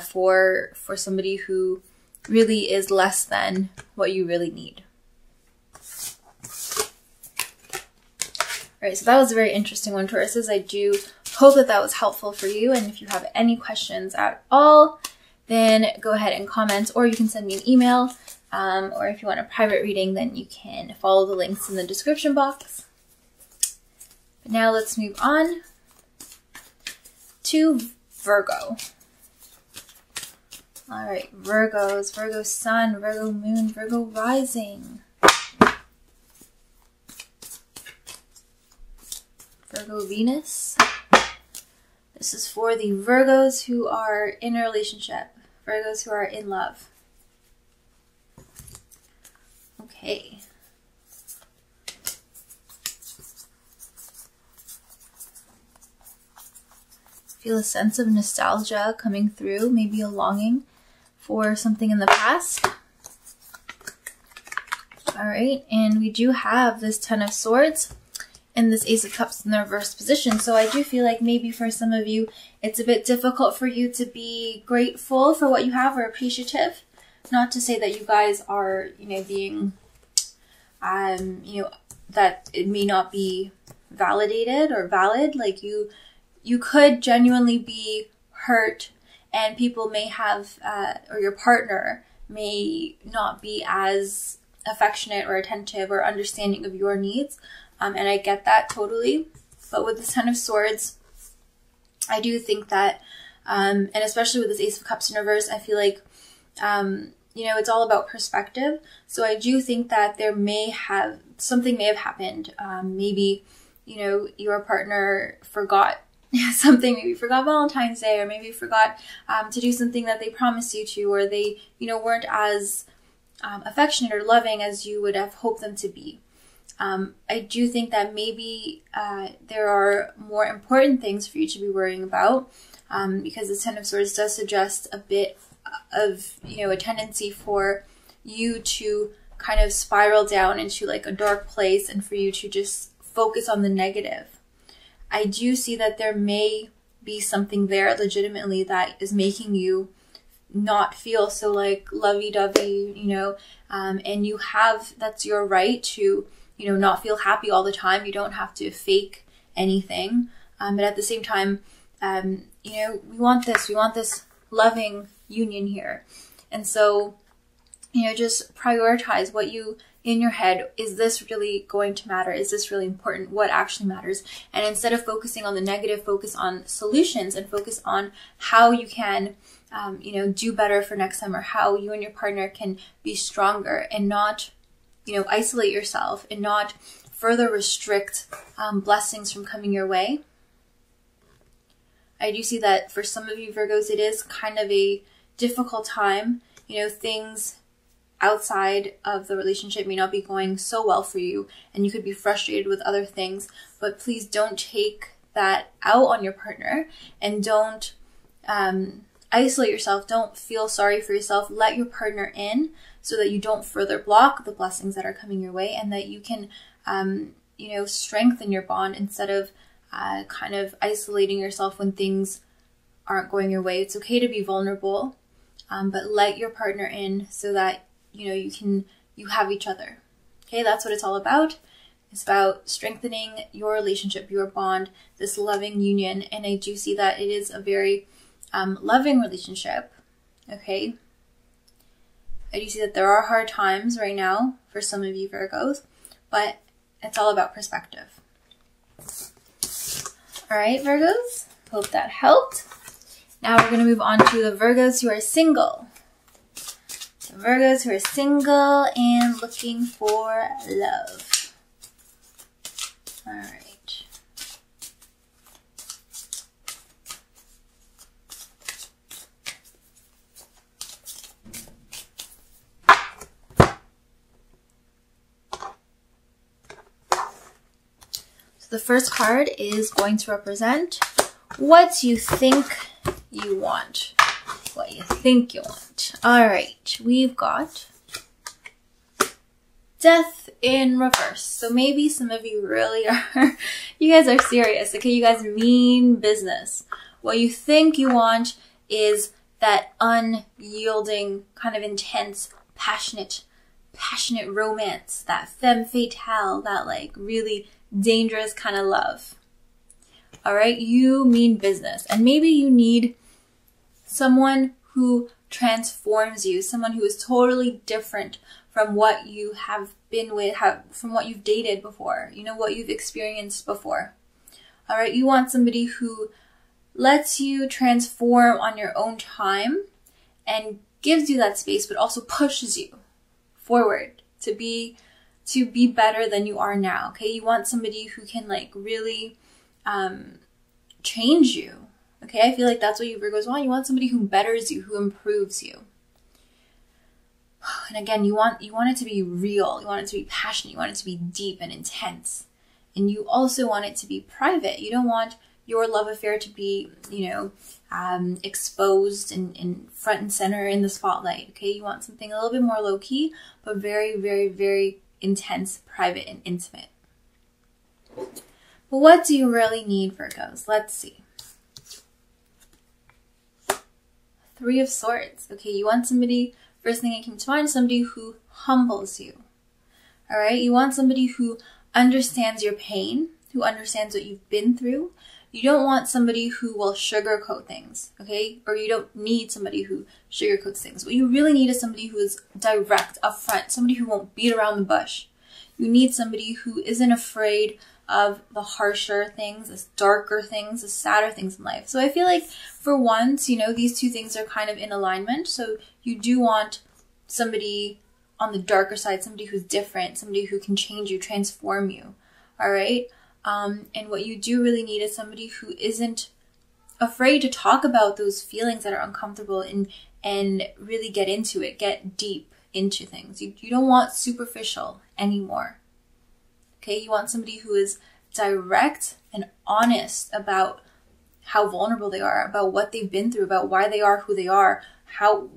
for somebody who really is less than what you really need. All right, so that was a very interesting one, Tauruses. I do hope that that was helpful for you. And if you have any questions at all, then go ahead and comment, or you can send me an email. Or if you want a private reading, then you can follow the links in the description box. But now let's move on to Virgo. All right, Virgos, Virgo Sun, Virgo Moon, Virgo Rising. Virgo Venus. This is for the Virgos who are in a relationship, Virgos who are in love. Okay. Feel a sense of nostalgia coming through, maybe a longing for something in the past. All right, and we do have this Ten of Swords and this Ace of Cups in the reverse position. So I do feel like maybe for some of you, it's a bit difficult for you to be grateful for what you have or appreciative. Not to say that you guys are, being, that it may not be validated or valid. Like you could genuinely be hurt, and people may have, or your partner may not be as affectionate or attentive or understanding of your needs. And I get that totally. But with the Ten of Swords, I do think that, and especially with this Ace of Cups in reverse, I feel like, you know, it's all about perspective. So I do think that something may have happened. Maybe, you know, your partner forgot something, maybe forgot Valentine's Day, or maybe forgot to do something that they promised you to, or they, you know, weren't as affectionate or loving as you would have hoped them to be. I do think that maybe there are more important things for you to be worrying about, because the Ten of Swords does suggest a bit of, you know, a tendency for you to kind of spiral down into like a dark place and for you to just focus on the negative. I do see that there may be something there legitimately that is making you not feel so like lovey-dovey, you know, and that's your right to, you know, not feel happy all the time. You don't have to fake anything. But at the same time, you know, we want this loving union here. And so, you know, just prioritize what you, in your head, is this really going to matter? Is this really important? What actually matters? And instead of focusing on the negative, focus on solutions and focus on how you can, you know, do better for next time, or how you and your partner can be stronger, and not, you know, isolate yourself and not further restrict blessings from coming your way. I do see that for some of you Virgos, it is kind of a difficult time. You know, things outside of the relationship may not be going so well for you, and you could be frustrated with other things, but please don't take that out on your partner, and don't isolate yourself. Don't feel sorry for yourself. Let your partner in so that you don't further block the blessings that are coming your way, and that you can, you know, strengthen your bond instead of kind of isolating yourself when things aren't going your way. It's okay to be vulnerable, but let your partner in so that, you know, you have each other. Okay, that's what it's all about. It's about strengthening your relationship, your bond, this loving union. And I do see that it is a very loving relationship. Okay, I do see that there are hard times right now for some of you Virgos, but it's all about perspective. All right, Virgos, hope that helped. Now we're going to move on to the Virgos who are single. The Virgos who are single and looking for love. All right. So the first card is going to represent what you think you want. What you think you want. All right, we've got Death in reverse. So maybe some of you really are, you guys are serious, okay? You guys mean business. What you think you want is that unyielding, kind of intense, passionate romance, that femme fatale, that like really dangerous kind of love. All right, you mean business, and maybe you need someone who transforms you, someone who is totally different from what you have been with, from what you've dated before, you know, what you've experienced before. All right, you want somebody who lets you transform on your own time and gives you that space, but also pushes you forward to be better than you are now. Okay, you want somebody who can like really change you. Okay, I feel like that's what you Virgos want. You want somebody who betters you, who improves you. And again, you want it to be real. You want it to be passionate. You want it to be deep and intense. And you also want it to be private. You don't want your love affair to be, you know, exposed and front and center in the spotlight. Okay, you want something a little bit more low-key, but very, very, very intense, private, and intimate. But what do you really need, Virgos? Let's see. Three of Swords. Okay, you want somebody, first thing that came to mind, somebody who humbles you. All right, you want somebody who understands your pain who understands what you've been through. You don't want somebody who will sugarcoat things, okay? Or you don't need somebody who sugarcoats things. What you really need is somebody who is direct, upfront, somebody who won't beat around the bush. You need somebody who isn't afraid of the harsher things, the darker things, the sadder things in life. So I feel like for once, you know, these two things are kind of in alignment. So you do want somebody on the darker side, somebody who's different, somebody who can change you, transform you, all right? And what you do really need is somebody who isn't afraid to talk about those feelings that are uncomfortable and really get into it, get deep into things. You don't want superficial anymore. Okay, you want somebody who is direct and honest about how vulnerable they are, about what they've been through, about why they are who they are, how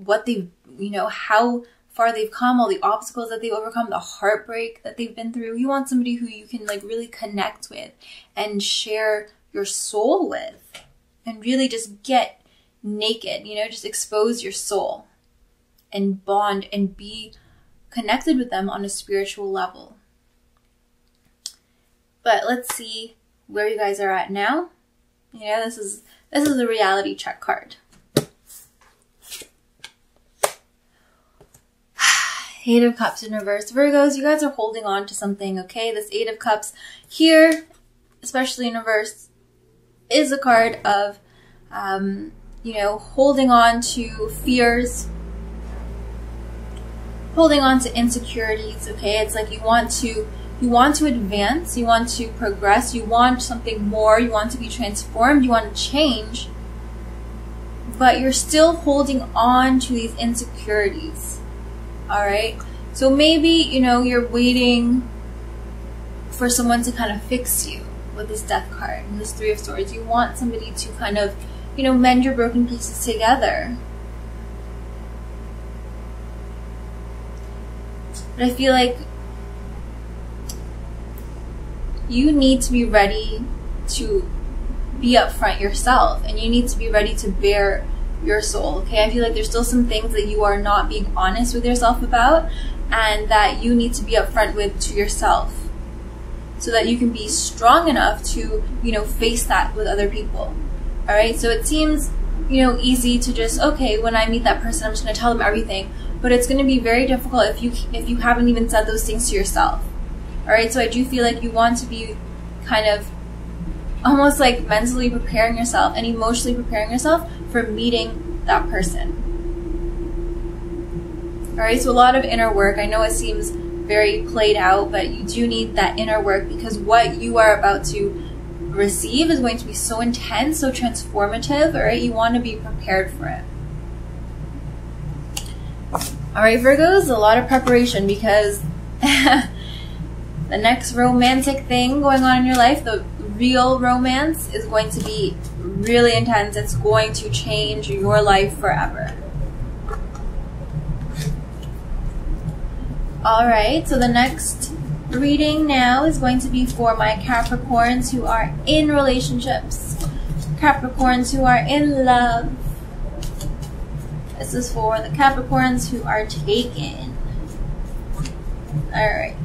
far they've come, all the obstacles that they've overcome, the heartbreak that they've been through. You want somebody who you can like really connect with and share your soul with and really just get naked, you know, just expose your soul and bond and be connected with them on a spiritual level. But let's see where you guys are at now. You know, this is the reality check card. Eight of Cups in reverse. Virgos, you guys are holding on to something, okay? This Eight of Cups here, especially in reverse, is a card of, you know, holding on to fears, holding on to insecurities, okay? It's like you want to advance, you want to progress, you want something more, you want to be transformed, you want to change, but you're still holding on to these insecurities. All right, so maybe, you know, you're waiting for someone to kind of fix you with this Death card and this Three of Swords. You want somebody to kind of, you know, mend your broken pieces together. But I feel like you need to be ready to be upfront yourself, and you need to be ready to bear your soul, okay? I feel like there's still some things that you are not being honest with yourself about, and that you need to be upfront with to yourself so that you can be strong enough to, you know, face that with other people. All right, so it seems, you know, easy to just, okay, when I meet that person, I'm just going to tell them everything, but it's going to be very difficult if you haven't even said those things to yourself. All right, so I do feel like you want to be kind of almost like mentally preparing yourself and emotionally preparing yourself for meeting that person. All right, so a lot of inner work. I know it seems very played out, but you do need that inner work, because what you are about to receive is going to be so intense, so transformative. All right, you want to be prepared for it. All right, Virgos, a lot of preparation, because the next romantic thing going on in your life, the real romance, is going to be really intense. It's going to change your life forever. All right, so the next reading now is going to be for my Capricorns who are in relationships, Capricorns who are in love. This is for the Capricorns who are taken. All right.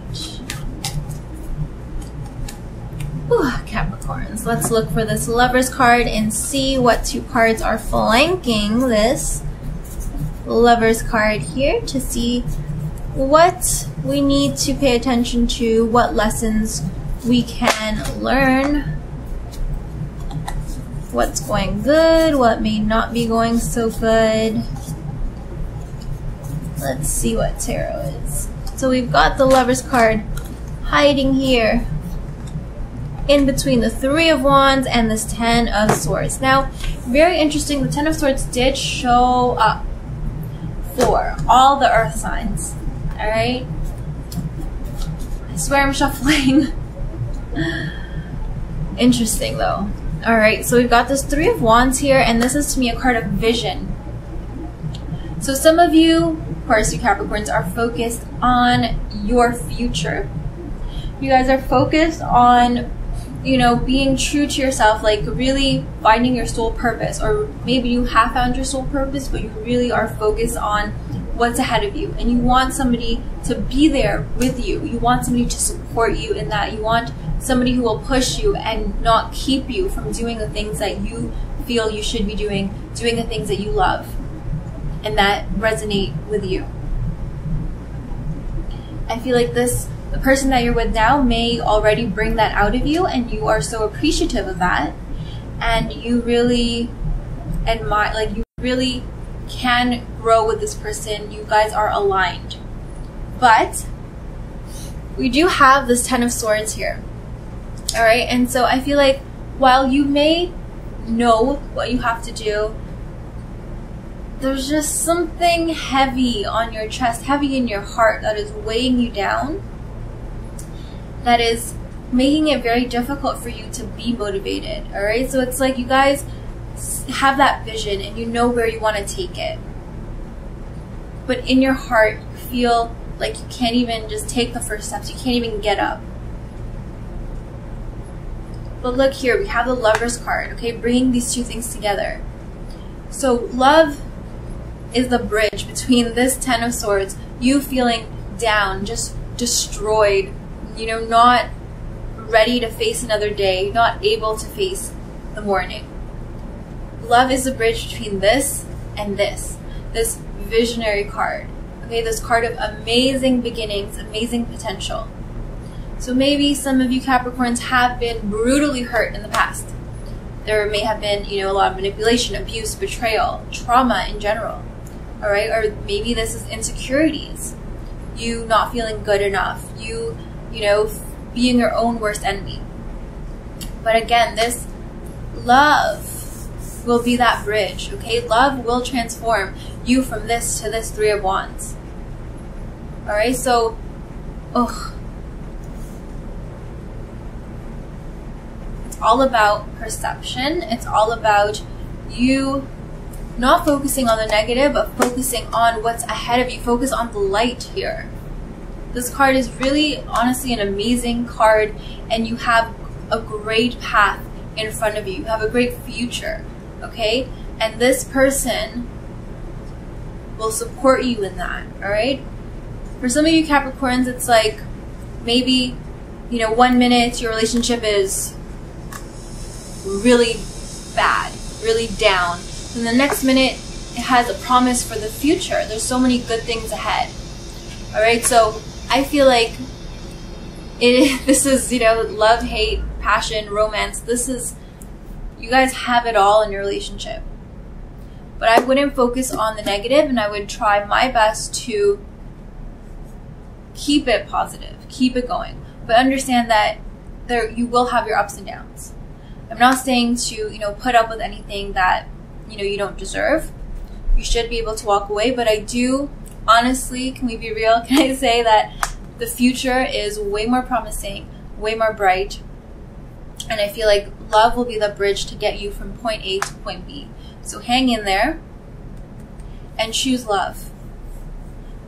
Whew, Capricorns, let's look for this Lovers card and see what two cards are flanking this Lovers card here to see what we need to pay attention to, what lessons we can learn, what's going good, what may not be going so good. Let's see what tarot is. So we've got the Lovers card hiding here in between the Three of Wands and this Ten of Swords. Now, very interesting, the Ten of Swords did show up for all the earth signs. All right? I swear I'm shuffling. Interesting though. All right, so we've got this Three of Wands here, and this is to me a card of vision. So some of you, of course, you Capricorns, are focused on your future. You guys are focused on, you know, being true to yourself, like really finding your soul purpose, or maybe you have found your soul purpose, but you really are focused on what's ahead of you, and you want somebody to be there with you. You want somebody to support you in that. You want somebody who will push you and not keep you from doing the things that you feel you should be doing the things that you love and that resonate with you. I feel like the person that you're with now may already bring that out of you, and you are so appreciative of that, and you really admire, like, you really can grow with this person. You guys are aligned. But we do have this Ten of Swords here. All right, and so I feel like while you may know what you have to do, there's just something heavy on your chest, heavy in your heart, that is weighing you down, that is making it very difficult for you to be motivated. All right, so it's like you guys have that vision and you know where you want to take it, but in your heart you feel like you can't even just take the first steps. You can't even get up. But look here, we have the Lover's card, okay, bringing these two things together. So love is the bridge between this Ten of Swords, you feeling down, just destroyed, you know, not ready to face another day, not able to face the morning. Love is the bridge between this and this visionary card, okay, this card of amazing beginnings, amazing potential. So maybe some of you Capricorns have been brutally hurt in the past. There may have been, you know, a lot of manipulation, abuse, betrayal, trauma in general. All right, or maybe this is insecurities, you not feeling good enough, you know, being your own worst enemy. But again, this love will be that bridge, okay? Love will transform you from this to this Three of Wands. All right, so, it's all about perception. It's all about you not focusing on the negative, but focusing on what's ahead of you. Focus on the light here. This card is really, honestly, an amazing card, and you have a great path in front of you. You have a great future, okay? And this person will support you in that, all right? For some of you Capricorns, it's like maybe, you know, 1 minute your relationship is really bad, really down. And the next minute, it has a promise for the future. There's so many good things ahead. All right, so I feel like this is, you know, love, hate, passion, romance. This is, you guys have it all in your relationship. But I wouldn't focus on the negative, and I would try my best to keep it positive, keep it going. But understand that you will have your ups and downs. I'm not saying to, you know, put up with anything that, you know, you don't deserve. You should be able to walk away, but I do, honestly, can we be real? Can I say that the future is way more promising, way more bright, and I feel like love will be the bridge to get you from point A to point B. So hang in there and choose love.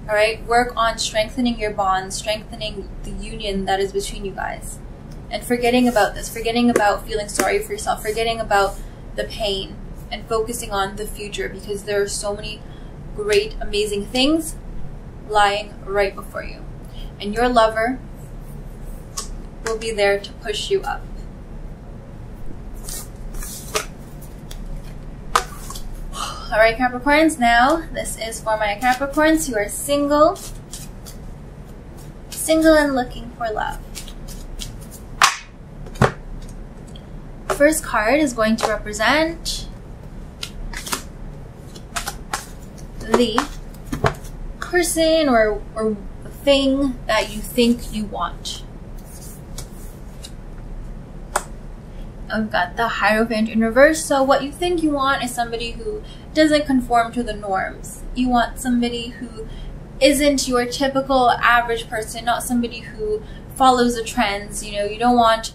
All right, work on strengthening your bonds, strengthening the union that is between you guys, and forgetting about this, forgetting about feeling sorry for yourself, forgetting about the pain, and focusing on the future, because there are so many great, amazing things lying right before you. And your lover will be there to push you up. All right, Capricorns, now this is for my Capricorns who are single and looking for love. First card is going to represent the person or the thing that you think you want. I've got the Hierophant in reverse. So what you think you want is somebody who doesn't conform to the norms. You want somebody who isn't your typical average person, not somebody who follows the trends. You know, you don't want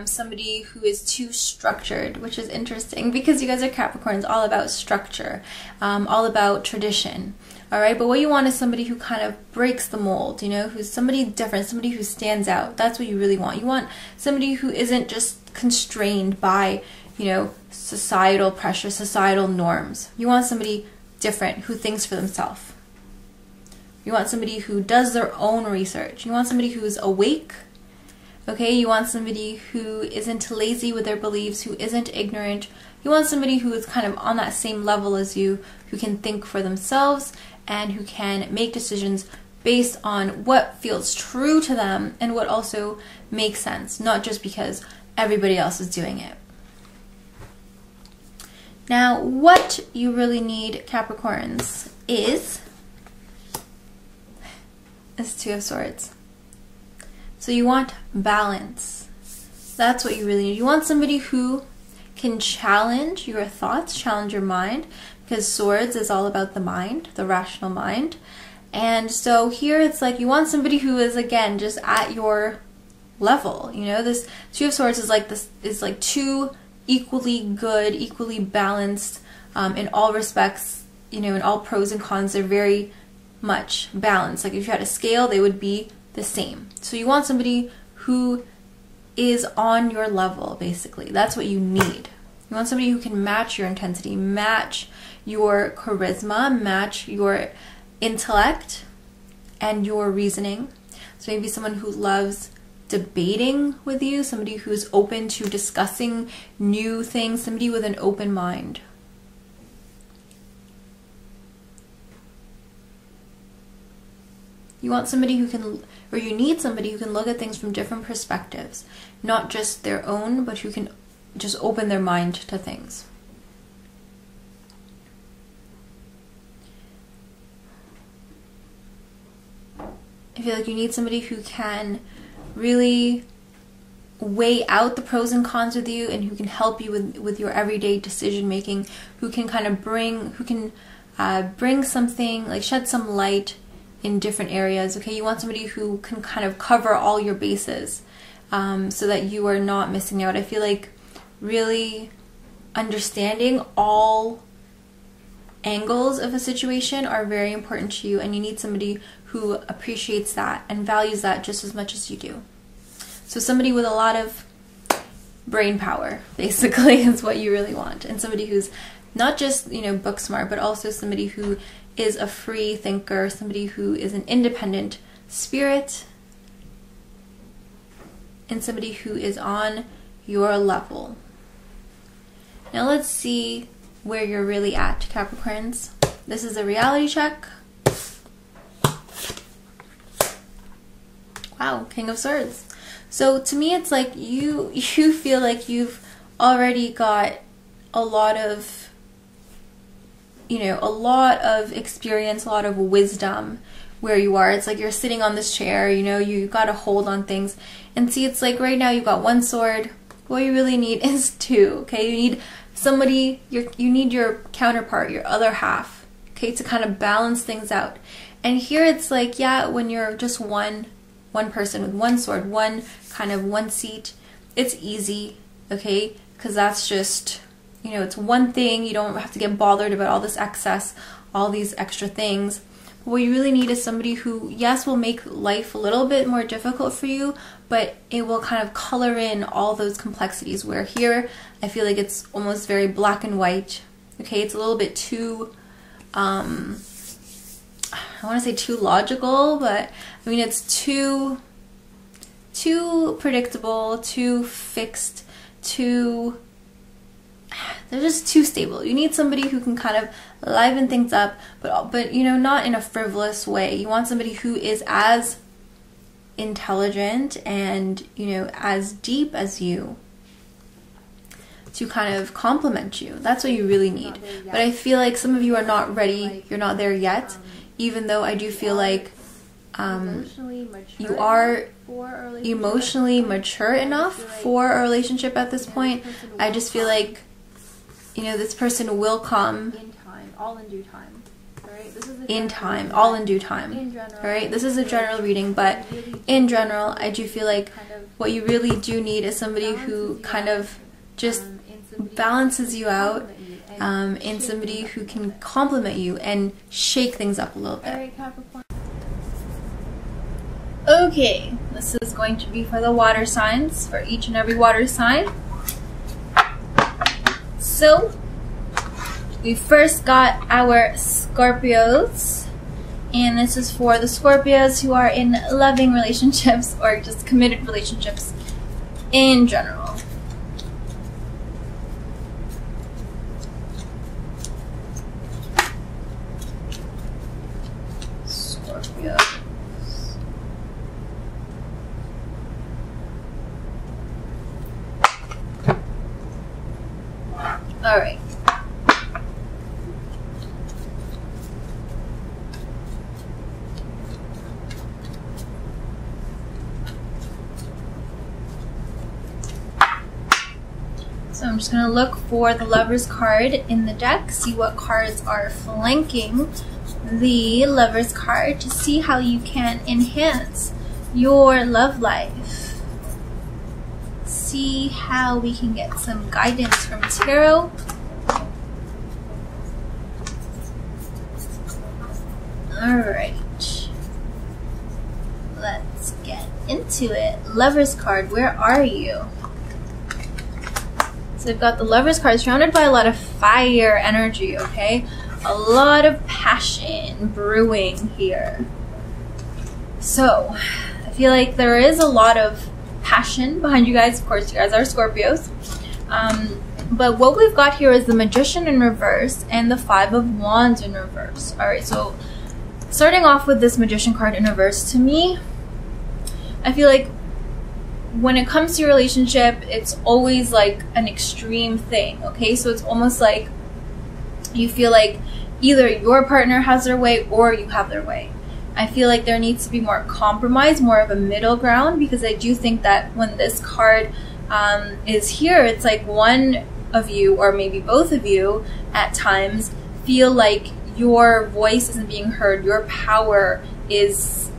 somebody who is too structured, which is interesting because you guys are Capricorns, all about structure, all about tradition. All right, but what you want is somebody who kind of breaks the mold, you know, who's somebody different, somebody who stands out. That's what you really want. You want somebody who isn't just constrained by, you know, societal pressure, societal norms. You want somebody different who thinks for themselves. You want somebody who does their own research. You want somebody who's awake Okay, you want somebody who isn't lazy with their beliefs, who isn't ignorant. You want somebody who is kind of on that same level as you, who can think for themselves and who can make decisions based on what feels true to them and what also makes sense, not just because everybody else is doing it. Now, what you really need, Capricorns, is this Two of Swords. So you want balance. That's what you really need. You want somebody who can challenge your thoughts, challenge your mind, because swords is all about the mind, the rational mind. And so here it's like you want somebody who is, again, just at your level. You know, this Two of Swords is like two equally good, equally balanced in all respects. You know, in all pros and cons, they're very much balanced. Like if you had a scale, they would be the same. So you want somebody who is on your level, basically. That's what you need. You want somebody who can match your intensity, match your charisma, match your intellect and your reasoning. So maybe someone who loves debating with you, somebody who's open to discussing new things, somebody with an open mind. You want somebody who can, or you need somebody who can look at things from different perspectives, not just their own, but who can just open their mind to things. I feel like you need somebody who can really weigh out the pros and cons with you and who can help you with your everyday decision making, who can kind of bring something, like shed some light in different areas. Okay, you want somebody who can kind of cover all your bases so that you are not missing out. I feel like really understanding all angles of a situation are very important to you, and you need somebody who appreciates that and values that just as much as you do. So somebody with a lot of brain power, basically, is what you really want. And somebody who's not just, you know, book smart, but also somebody who is a free thinker, somebody who is an independent spirit, and somebody who is on your level. Now let's see where you're really at, Capricorns. This is a reality check. Wow, King of Swords. So to me, it's like you feel like you've already got a lot of, you know, a lot of experience, a lot of wisdom where you are. It's like you're sitting on this chair, you know, you got a hold on things. And see, it's like right now you've got one sword. What you really need is two, okay? You need somebody, you need your counterpart, your other half, okay, to kind of balance things out. And here it's like, yeah, when you're just one person with one sword, one seat, it's easy, okay? Because that's just, you know, it's one thing. You don't have to get bothered about all this excess, all these extra things. But what you really need is somebody who, yes, will make life a little bit more difficult for you, but it will kind of color in all those complexities, where here I feel like it's almost very black and white, okay? It's a little bit too, I want to say too logical, but I mean it's too predictable, too fixed, they're just too stable. You need somebody who can kind of liven things up, but you know, not in a frivolous way. You want somebody who is as intelligent and, you know, as deep as you, to kind of complement you. That's what you really need. But I feel like some of you are not ready, you're not there yet, even though I do feel like you are emotionally mature enough for a relationship at this point. I just feel like, you know, this person will come in time, all in due time. In time, all in due time. Alright, this is a general reading, but in general, I do feel like what you really do need is somebody who kind of just balances you out, and somebody who can complement you and shake things up a little bit. Okay, this is going to be for the water signs, for each and every water sign. So, we first got our Scorpios And this is for the Scorpios who are in loving relationships or just committed relationships in general. Scorpio. All right. So I'm just going to look for the Lover's card in the deck, see what cards are flanking the Lover's card to see how you can enhance your love life. See how we can get some guidance from Tarot. Alright. Let's get into it. Lover's card, where are you? So we've got the Lover's card surrounded by a lot of fire energy, okay? A lot of passion brewing here. So, I feel like there is a lot of passion behind you guys. Of course, you guys are Scorpios. But what we've got here is the Magician in reverse and the Five of Wands in reverse. Alright, so starting off with this Magician card in reverse, to me, I feel like when it comes to your relationship, it's always like an extreme thing, okay? So it's almost like you feel like either your partner has their way or you have their way. I feel like there needs to be more compromise, more of a middle ground, because I do think that when this card is here, it's like one of you or maybe both of you at times feel like your voice isn't being heard, your power is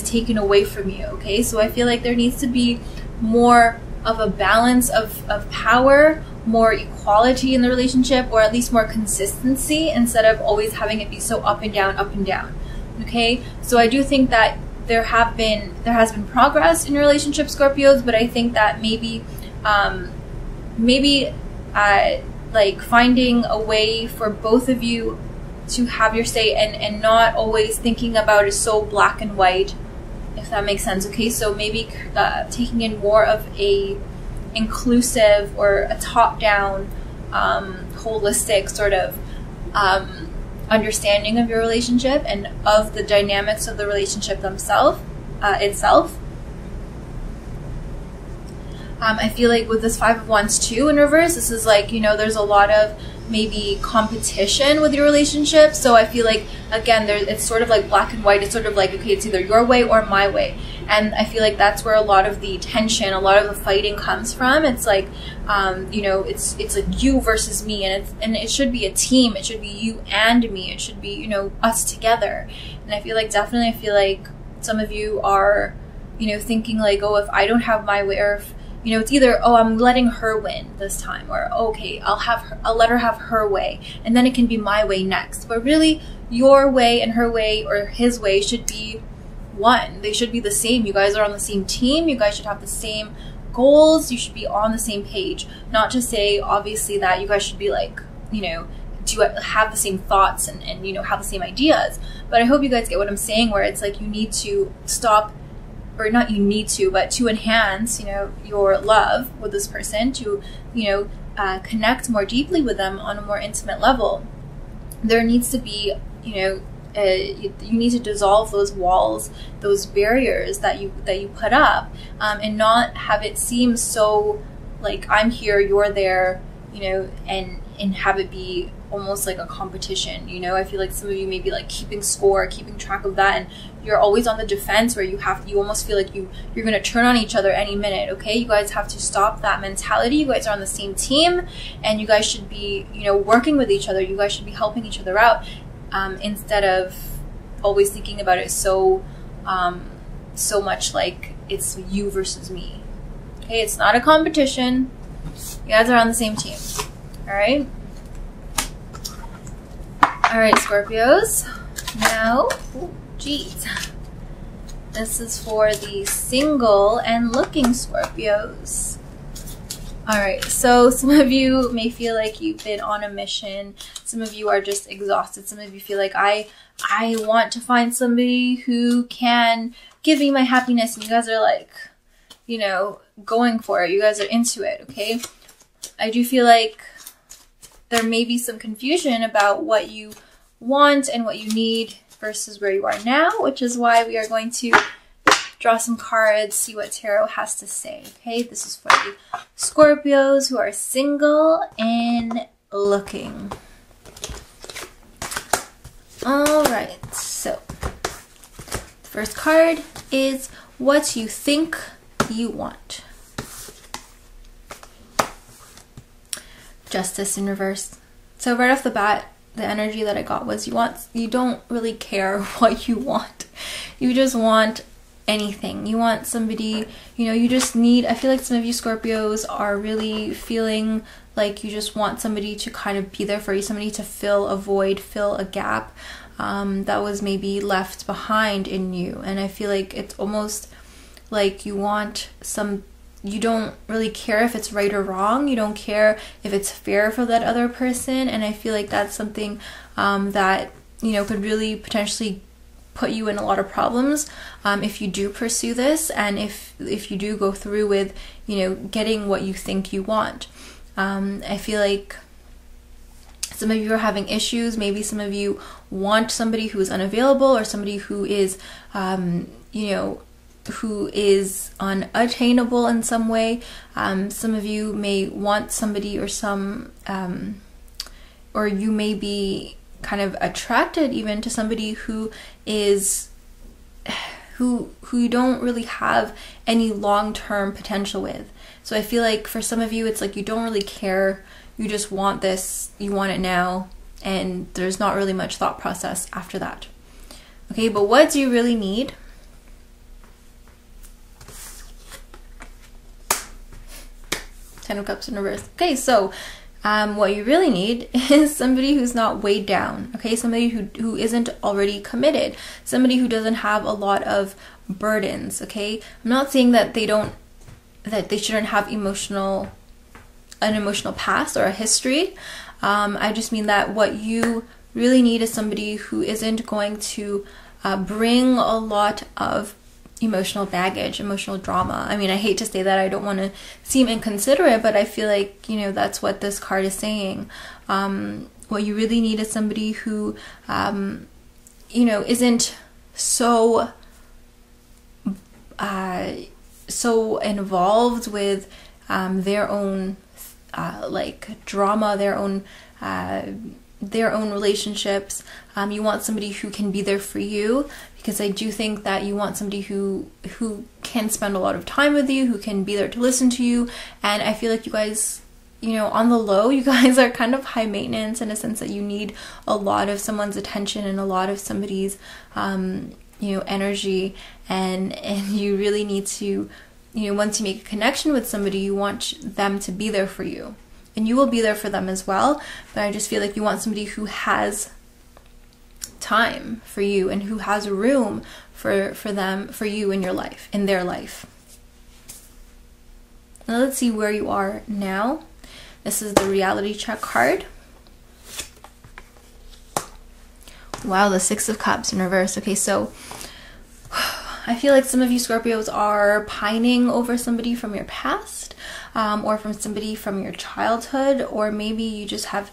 taken away from you, okay? So I feel like there needs to be more of a balance of power, more equality in the relationship, or at least more consistency instead of always having it be so up and down, okay? So I do think that there has been progress in your relationship, Scorpios, but I think that maybe like finding a way for both of you to have your say and not always thinking about it so black and white, if that makes sense, okay? So maybe taking in more of a inclusive or a top-down holistic sort of understanding of your relationship and of the dynamics of the relationship itself. I feel like with this Five of Wands too in reverse, this is like, you know, there's a lot of maybe competition with your relationship. So I feel like, again, it's sort of like black and white. It's sort of like, okay, it's either your way or my way. And I feel like that's where a lot of the tension, a lot of the fighting comes from. It's like, you know, it's like you versus me, and it should be a team. It should be you and me. It should be, you know, us together. And I feel like some of you are, you know, thinking like, oh, if I don't have my way, or if, you know, it's either, oh, I'm letting her win this time, or okay, I'll let her have her way, and then it can be my way next. But really, your way and her way or his way should be one. They should be the same. You guys are on the same team. You guys should have the same goals. You should be on the same page. Not to say, obviously, that you guys should be like, you know, do have the same thoughts and you know, have the same ideas. But I hope you guys get what I'm saying, where it's like you need to stop, or not you need to, but to enhance, you know, your love with this person, to, you know, connect more deeply with them on a more intimate level. There needs to be, you know, you need to dissolve those walls, those barriers that you put up, and not have it seem so like I'm here, you're there, you know, and have it be almost like a competition. You know, I feel like some of you may be like keeping score, keeping track of that, and you're always on the defense, where you almost feel like you're gonna turn on each other any minute, okay? You guys have to stop that mentality. You guys are on the same team, and you guys should be, you know, working with each other. You guys should be helping each other out, instead of always thinking about it so much like it's you versus me. Okay, it's not a competition. You guys are on the same team. All right. All right, Scorpios. Now, geez, this is for the single and looking Scorpios. All right, so some of you may feel like you've been on a mission Some of you are just exhausted. Some of you feel like I want to find somebody who can give me my happiness, and you guys are like, you know, going for it. You guys are into it, okay? I do feel like there may be some confusion about what you want and what you need versus where you are now, which is why we are going to draw some cards, see what tarot has to say, okay? This is for the Scorpios who are single and looking. All right, so the first card is what you think you want. Justice in reverse. So right off the bat, the energy that I got was you don't really care what you want. You just want anything. You want somebody, you know, you just need, I feel like some of you Scorpios are really feeling like you just want somebody to kind of be there for you, somebody to fill a void, fill a gap that was maybe left behind in you. And I feel like it's almost like you want some, you don't really care if it's right or wrong. You don't care if it's fair for that other person. And I feel like that's something that, you know, could really potentially put you in a lot of problems if you do pursue this, and if you do go through with, you know, getting what you think you want. I feel like some of you are having issues. Maybe some of you want somebody who is unavailable, or somebody who is, you know, who is unattainable in some way. Some of you may want somebody, or or you may be kind of attracted even to somebody who is who you don't really have any long-term potential with. So I feel like for some of you it's like you don't really care, you just want this, you want it now, and there's not really much thought process after that. Okay, but what do you really need? Ten of Cups in reverse. Okay, so what you really need is somebody who's not weighed down, okay? Somebody who isn't already committed, somebody who doesn't have a lot of burdens, okay? I'm not saying that they shouldn't have an emotional past or a history. I just mean that what you really need is somebody who isn't going to bring a lot of emotional baggage, emotional drama. I mean, I hate to say that, I don't want to seem inconsiderate, but I feel like, you know, that's what this card is saying. What you really need is somebody who, you know, isn't so involved with their own like drama, their own relationships. You want somebody who can be there for you, because I do think that you want somebody who can spend a lot of time with you, who can be there to listen to you. And I feel like you guys, you know, on the low, you guys are kind of high maintenance in a sense that you need a lot of someone's attention and a lot of somebody's you know, energy, and you really need to, you know, once you make a connection with somebody, you want them to be there for you. And you will be there for them as well, but I just feel like you want somebody who has time for you and who has room for you in your life, in their life. Now let's see where you are now. This is the reality check card. Wow, the Six of Cups in reverse. Okay, so I feel like some of you Scorpios are pining over somebody from your past, or from somebody from your childhood, or maybe you just have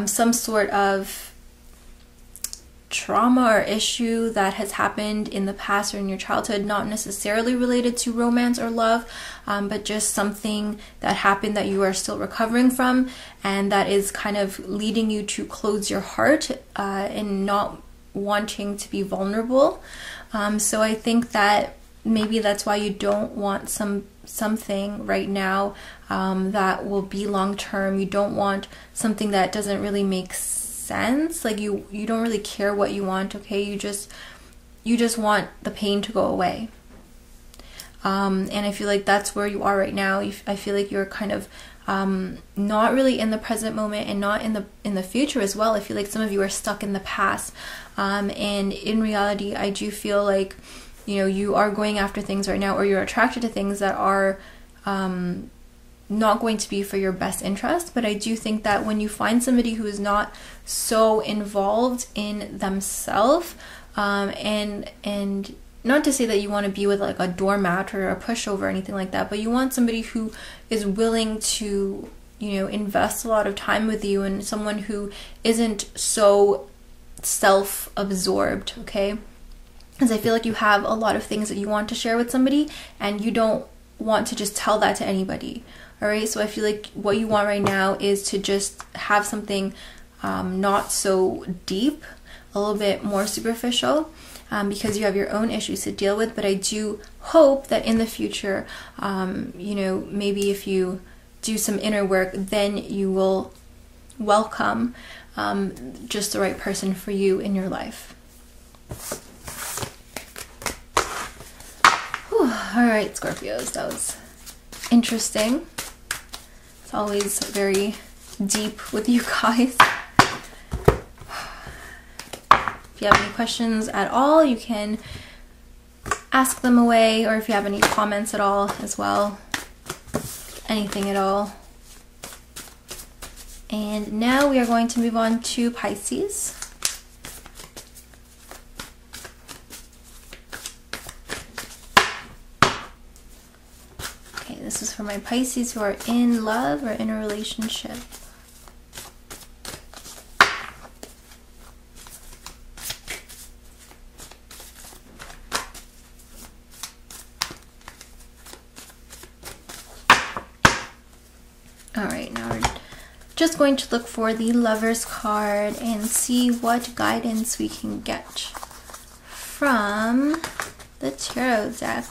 some sort of trauma or issue that has happened in the past or in your childhood, not necessarily related to romance or love, but just something that happened that you are still recovering from, and that is kind of leading you to close your heart and not wanting to be vulnerable. So I think that maybe that's why you don't want something right now that will be long-term. You don't want something that doesn't really make sense. Like you don't really care what you want, okay? You just want the pain to go away. And I feel like that's where you are right now. I feel like you're kind of not really in the present moment, and not in the future as well. I feel like some of you are stuck in the past, and in reality I do feel like, you know, you are going after things right now, or you're attracted to things that are not going to be for your best interest. But I do think that when you find somebody who is not so involved in themselves, and not to say that you want to be with like a doormat or a pushover or anything like that, but you want somebody who is willing to, you know, invest a lot of time with you, and someone who isn't so self-absorbed, okay? Because I feel like you have a lot of things that you want to share with somebody, and you don't want to just tell that to anybody, all right? So I feel like what you want right now is to just have something not so deep, a little bit more superficial, because you have your own issues to deal with. But I do hope that in the future, you know, maybe if you do some inner work, then you will welcome just the right person for you in your life. Whew. All right, Scorpios, that was interesting. It's always very deep with you guys. If you have any questions at all, you can ask them away, or if you have any comments at all as well, anything at all. And now we are going to move on to Pisces. Okay, this is for my Pisces who are in love or in a relationship. Alright, now we're just going to look for the Lover's card and see what guidance we can get from the tarot deck.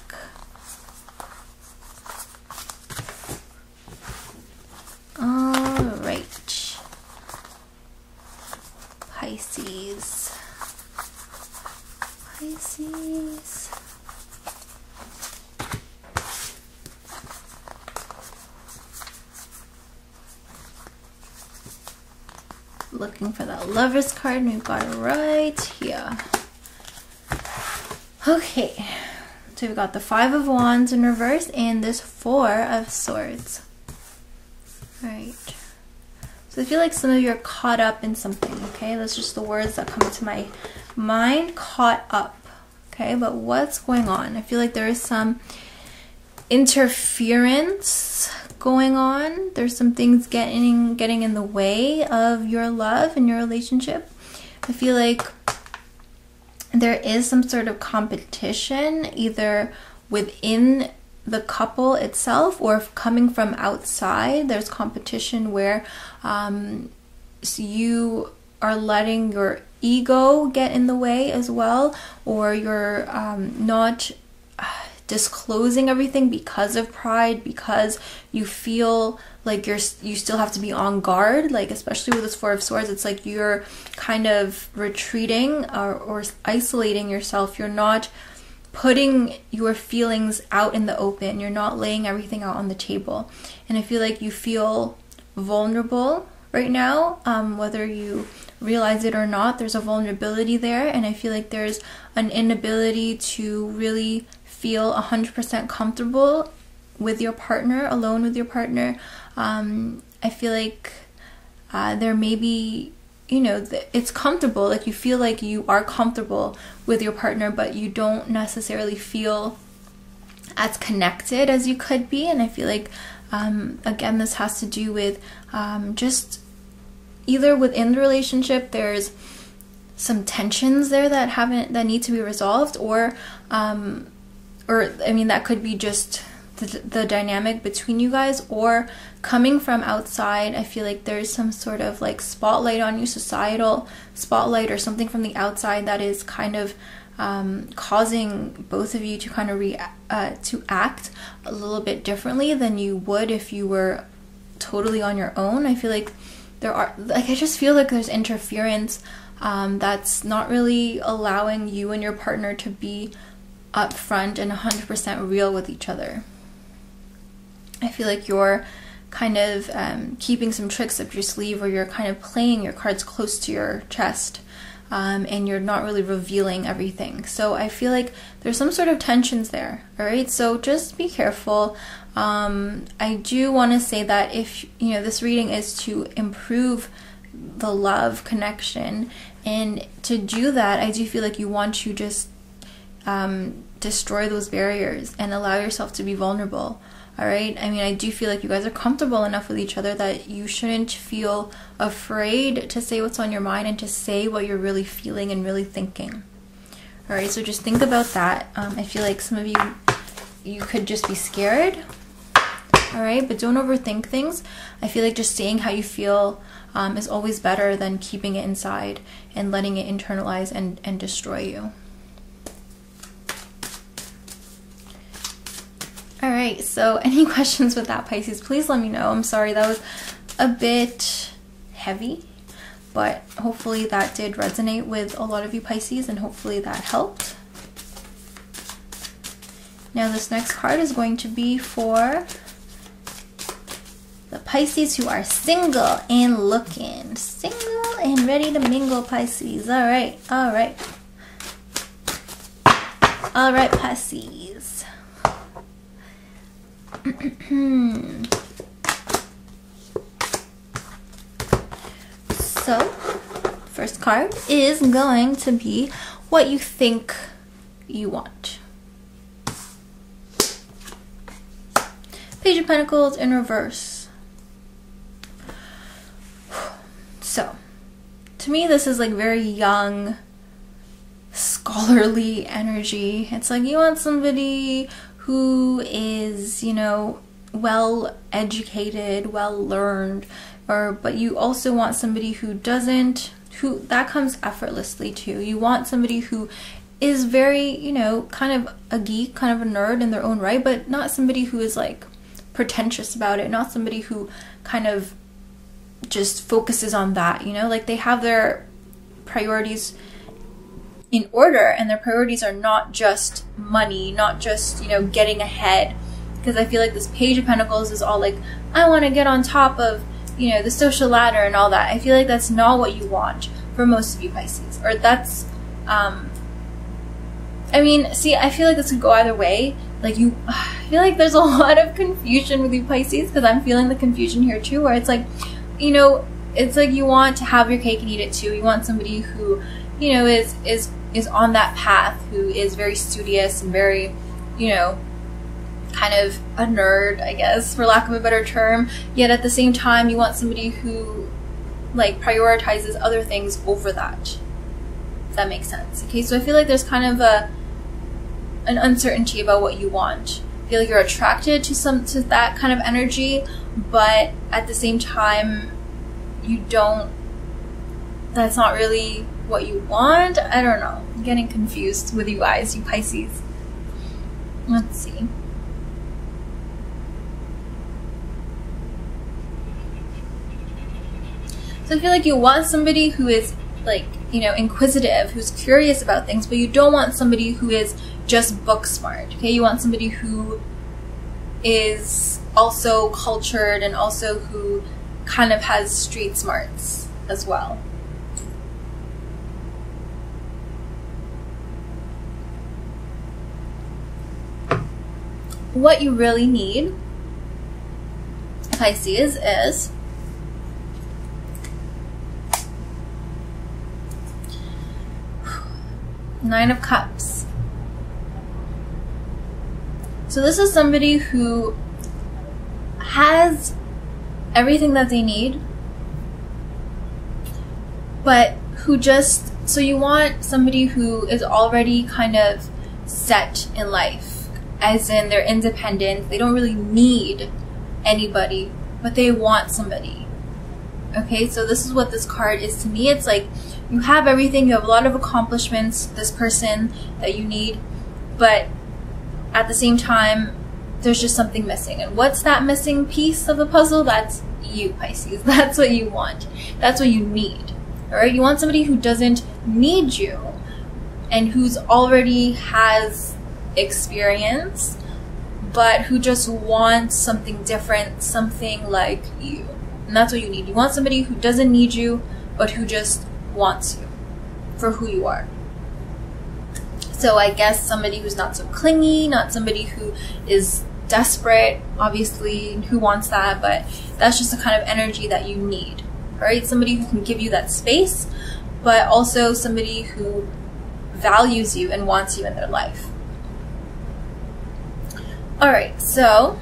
Alright, Pisces. Pisces. Looking for that Lover's card, and we've got it right here. Okay, so we've got the Five of Wands in reverse and this Four of Swords. Alright, so I feel like some of you are caught up in something, okay? That's just the words that come to my mind, caught up, okay? But what's going on? I feel like there is some interference going on. There's some things getting in the way of your love and your relationship. I feel like there is some sort of competition, either within the couple itself or coming from outside. There's competition where so you are letting your ego get in the way as well, or you're not disclosing everything because of pride, because you feel like you still have to be on guard, like especially with this Four of Swords. It's like you're kind of retreating or isolating yourself. You're not putting your feelings out in the open. You're not laying everything out on the table. And I feel like you feel vulnerable right now, whether you realize it or not. There's a vulnerability there, and I feel like there's an inability to really feel 100% comfortable with your partner, alone with your partner. I feel like there may be, you know, it's comfortable, like you feel like you are comfortable with your partner, but you don't necessarily feel as connected as you could be. And I feel like, again, this has to do with just either within the relationship, there's some tensions there that need to be resolved, or I mean, that could be just the dynamic between you guys, or coming from outside. I feel like there's some sort of like spotlight on you, societal spotlight or something from the outside that is kind of causing both of you to kind of to act a little bit differently than you would if you were totally on your own. I feel like I just feel like there's interference that's not really allowing you and your partner to be upfront and 100% real with each other. I feel like you're kind of keeping some tricks up your sleeve, or you're kind of playing your cards close to your chest. and you're not really revealing everything. So I feel like there's some sort of tensions there, all right? So just be careful. I do want to say that if, you know, this reading is to improve the love connection, and to do that, I do feel like you want to just destroy those barriers and allow yourself to be vulnerable. All right. I mean, I do feel like you guys are comfortable enough with each other that you shouldn't feel afraid to say what's on your mind and to say what you're really feeling and really thinking. All right. So just think about that. I feel like some of you could just be scared. All right. But don't overthink things. I feel like just saying how you feel is always better than keeping it inside and letting it internalize and destroy you. Alright, so any questions with that, Pisces, please let me know. I'm sorry, that was a bit heavy, but hopefully that did resonate with a lot of you Pisces, and hopefully that helped. Now this next card is going to be for the Pisces who are single and looking. Single and ready to mingle, Pisces. Alright, alright. Alright, Pisces. So, first card is going to be what you think you want. Page of Pentacles in reverse. So, to me this is like very young, scholarly energy. It's like you want somebody who is, you know, well educated, well learned, but you also want somebody who doesn't, that comes effortlessly too. You want somebody who is very, you know, kind of a geek, kind of a nerd in their own right, but not somebody who is like pretentious about it, not somebody who kind of just focuses on that, you know, like they have their priorities in order, and their priorities are not just money, not just, you know, getting ahead. Because I feel like this Page of Pentacles is all like, I want to get on top of, you know, the social ladder and all that. I feel like that's not what you want for most of you Pisces. Or that's, I mean, see, I feel like this could go either way. Like I feel like there's a lot of confusion with you Pisces, because I'm feeling the confusion here too, where it's like, you know, it's like you want to have your cake and eat it too. You want somebody who, you know, is on that path, who is very studious and very, you know, kind of a nerd, I guess, for lack of a better term. Yet at the same time, you want somebody who like prioritizes other things over that. If that makes sense. Okay, so I feel like there's kind of an uncertainty about what you want. I feel like you're attracted to that kind of energy, but at the same time, you don't. That's not really what you want. I don't know. I'm getting confused with you guys, you Pisces. Let's see. So I feel like you want somebody who is like, you know, inquisitive, who's curious about things, but you don't want somebody who is just book smart. Okay, you want somebody who is also cultured and also who kind of has street smarts as well. What you really need, Pisces, is Nine of Cups. So this is somebody who has everything that they need, but who just, so you want somebody who is already kind of set in life, as in they're independent, they don't really need anybody, but they want somebody. Okay, so this is what this card is to me. It's like you have everything, you have a lot of accomplishments, this person that you need, but at the same time, there's just something missing. And what's that missing piece of the puzzle? That's you, Pisces. That's what you want. That's what you need. All right, you want somebody who doesn't need you and who's already has experience, but who just wants something different, something like you. And that's what you need. You want somebody who doesn't need you, but who just wants you. for who you are. So I guess somebody who's not so clingy, not somebody who is desperate, obviously, who wants that, but that's just the kind of energy that you need, right? Somebody who can give you that space, but also somebody who values you and wants you in their life. All right, so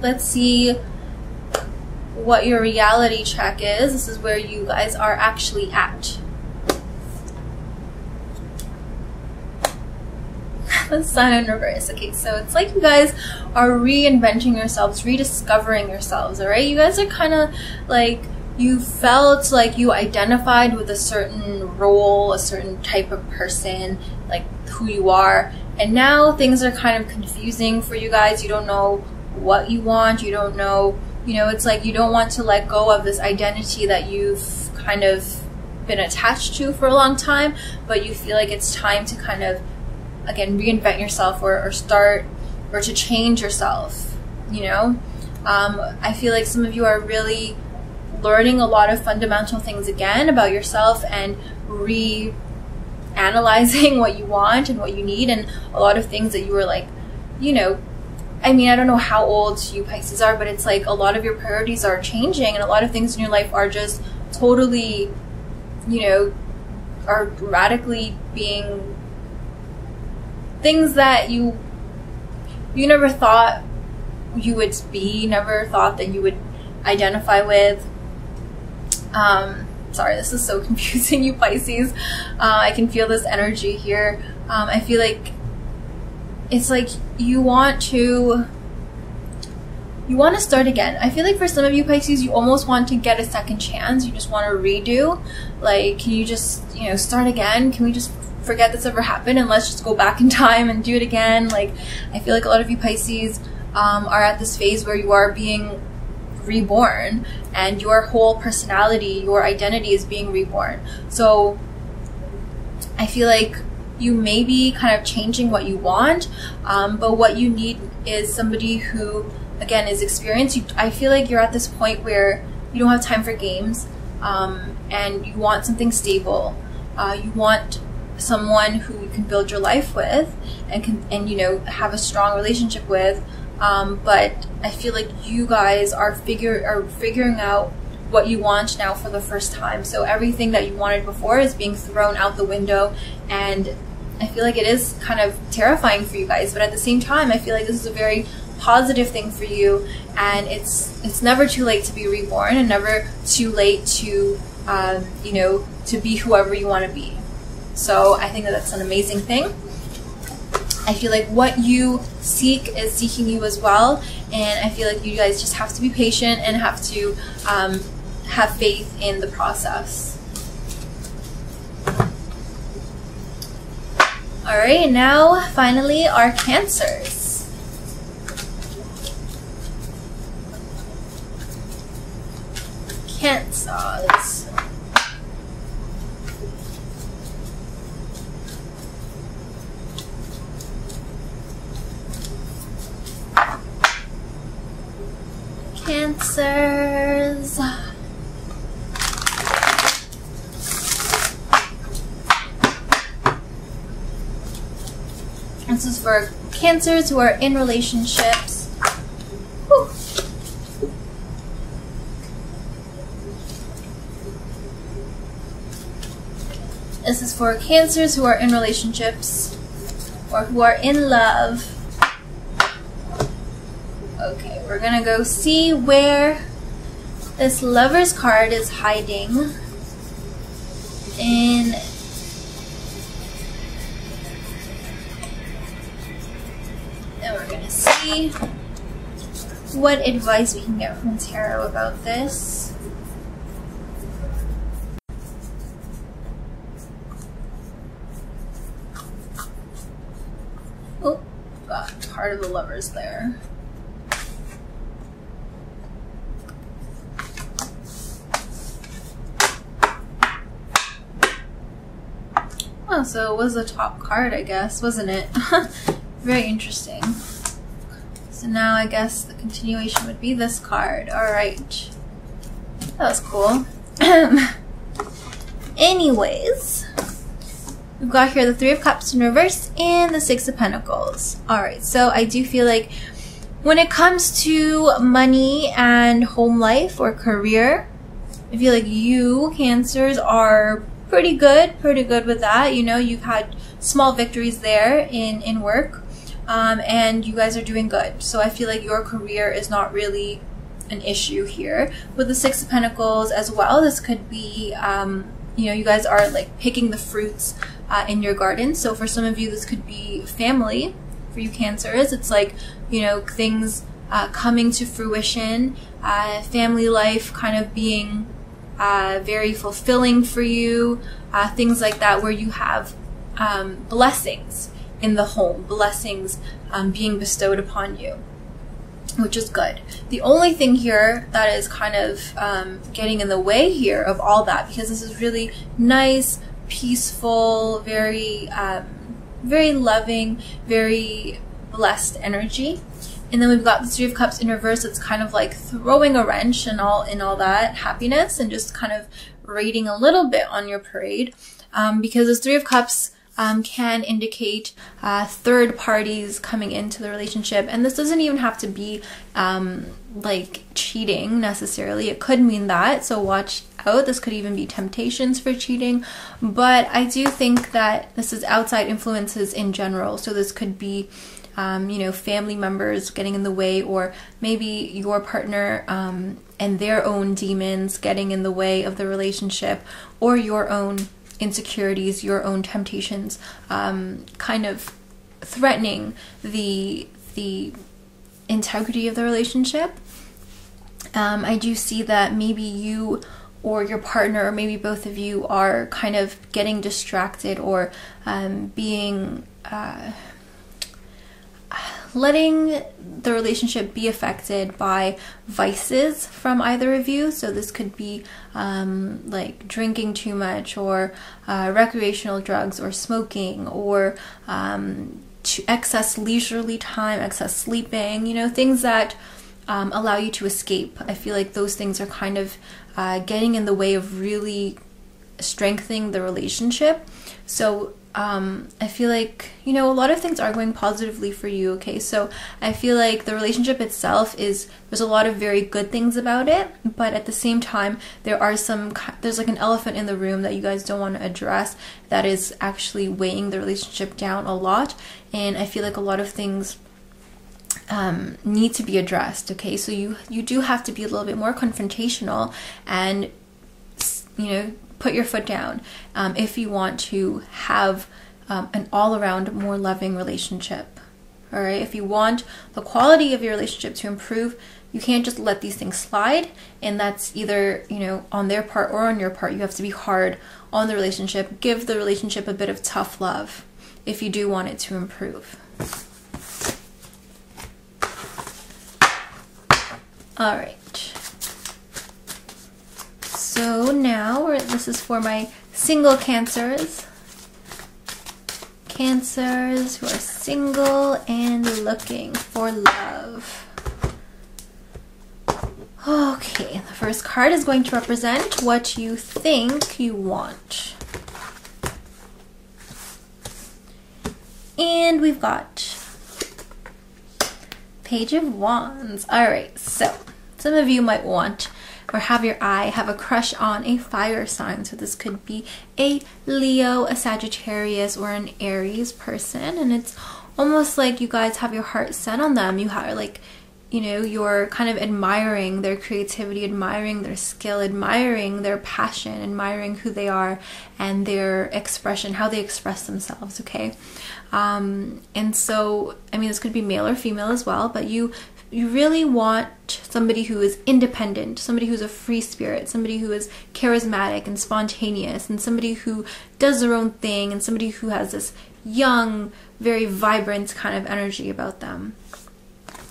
let's see what your reality check is. This is where you guys are actually at. The Sun in reverse. Okay, so it's like you guys are reinventing yourselves, rediscovering yourselves, all right? You guys are kind of like, you felt like you identified with a certain role, a certain type of person, like who you are, and now things are kind of confusing for you guys. You don't know what you want, you don't know, you know, it's like you don't want to let go of this identity that you've kind of been attached to for a long time, but you feel like it's time to kind of, again, reinvent yourself or start, or to change yourself, you know? I feel like some of you are really learning a lot of fundamental things again about yourself and reanalyzing what you want and what you need, and a lot of things that you were like, you know, I mean, I don't know how old you Pisces are, but it's like a lot of your priorities are changing, and a lot of things in your life are just totally, you know, are radically being things that you never thought you would be, never thought that you would identify with. Sorry, this is so confusing, you Pisces. I can feel this energy here. I feel like it's like you want to start again. I feel like for some of you Pisces, you almost want to get a second chance. You just want to redo. Like, can you just, you know, start again? Can we just forget this ever happened and let's just go back in time and do it again? Like, I feel like a lot of you Pisces are at this phase where you are being reborn, and your whole personality, your identity is being reborn. So I feel like you may be kind of changing what you want, but what you need is somebody who, again, is experienced. I feel like you're at this point where you don't have time for games, and you want something stable. You want someone who you can build your life with and you know, have a strong relationship with. But I feel like you guys are figuring out what you want now for the first time. So everything that you wanted before is being thrown out the window, and I feel like it is kind of terrifying for you guys. But at the same time, I feel like this is a very positive thing for you, and it's never too late to be reborn, and never too late to you know, to be whoever you want to be. So I think that that's an amazing thing. I feel like what you seek is seeking you as well, and I feel like you guys just have to be patient and have to have faith in the process. Alright, now finally our Cancers. Cancers. Cancers. This is for Cancers who are in relationships. Whew. This is for Cancers who are in relationships or who are in love. Okay, we're gonna go see where this Lover's card is hiding in and we're gonna see what advice we can get from tarot about this. Oh, got part of the Lovers there. Oh, so it was the top card, I guess, wasn't it? Very interesting. So now I guess the continuation would be this card. Alright. That was cool. Anyways, we've got here the Three of Cups in reverse and the Six of Pentacles. Alright, so I do feel like when it comes to money and home life or career, I feel like you, Cancers, are pretty good with that. You know, you've had small victories there in work, and you guys are doing good. So I feel like your career is not really an issue here. With the Six of Pentacles as well, this could be, you know, you guys are like picking the fruits in your garden. So for some of you, this could be family. For you Cancers, it's like, you know, things coming to fruition, family life kind of being very fulfilling for you, things like that, where you have blessings in the home, blessings being bestowed upon you, which is good. The only thing here that is kind of getting in the way here of all that, because this is really nice, peaceful, very very loving, very blessed energy. And then we've got the Three of Cups in reverse. It's kind of like throwing a wrench in all that happiness and just kind of raiding a little bit on your parade, because this Three of Cups can indicate third parties coming into the relationship. And this doesn't even have to be like cheating necessarily. It could mean that, so watch out. This could even be temptations for cheating. But I do think that this is outside influences in general. So this could be you know, family members getting in the way, or maybe your partner and their own demons getting in the way of the relationship, or your own insecurities, your own temptations, kind of threatening the integrity of the relationship. I do see that maybe you or your partner, or maybe both of you, are kind of getting distracted, or being letting the relationship be affected by vices from either of you. So this could be like drinking too much, or recreational drugs, or smoking, or excess leisurely time, excess sleeping, you know, things that allow you to escape. I feel like those things are kind of getting in the way of really strengthening the relationship. So I feel like, you know, a lot of things are going positively for you, okay? So I feel like the relationship itself there's a lot of very good things about it, but at the same time, there's like an elephant in the room that you guys don't want to address that is actually weighing the relationship down a lot. And I feel like a lot of things need to be addressed, okay? So you do have to be a little bit more confrontational and, you know, put your foot down if you want to have an all-around more loving relationship. All right, if you want the quality of your relationship to improve, you can't just let these things slide, and that's either, you know, on their part or on your part. You have to be hard on the relationship, give the relationship a bit of tough love if you do want it to improve. All right. So now this is for my single Cancers. Cancers who are single and looking for love. Okay, the first card is going to represent what you think you want. And we've got Page of Wands. Alright, so some of you might want or have a crush on a fire sign. So this could be a Leo, a Sagittarius, or an Aries person. And it's almost like you guys have your heart set on them. You have, like, you know, you're kind of admiring their creativity, admiring their skill, admiring their passion, admiring who they are and their expression, how they express themselves, okay? And so, I mean, this could be male or female as well, but you really want somebody who is independent, somebody who's a free spirit, somebody who is charismatic and spontaneous, and somebody who does their own thing, and somebody who has this young, very vibrant kind of energy about them.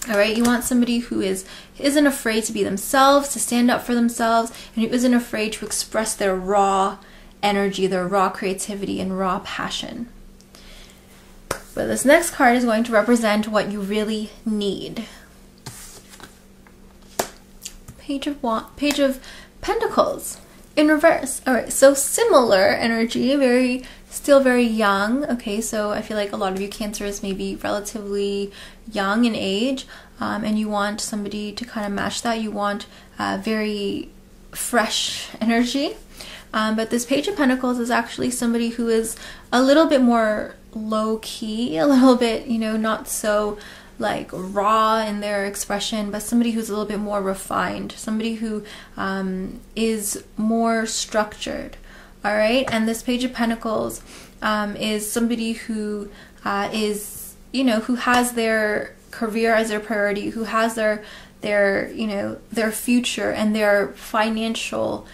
All right, you want somebody who isn't afraid to be themselves, to stand up for themselves, and who isn't afraid to express their raw energy, their raw creativity, and raw passion. But this next card is going to represent what you really need. Page of Pentacles in reverse. All right, so similar energy, very still very young, okay? So I feel like a lot of you Cancers may be relatively young in age, and you want somebody to kind of match that. You want very fresh energy. But this Page of Pentacles is actually somebody who is a little bit more low-key, a little bit, you know, not so like raw in their expression, but somebody who's a little bit more refined, somebody who is more structured. All right, and this Page of Pentacles is somebody who is, you know, who has their career as their priority, who has their you know, their future and their financial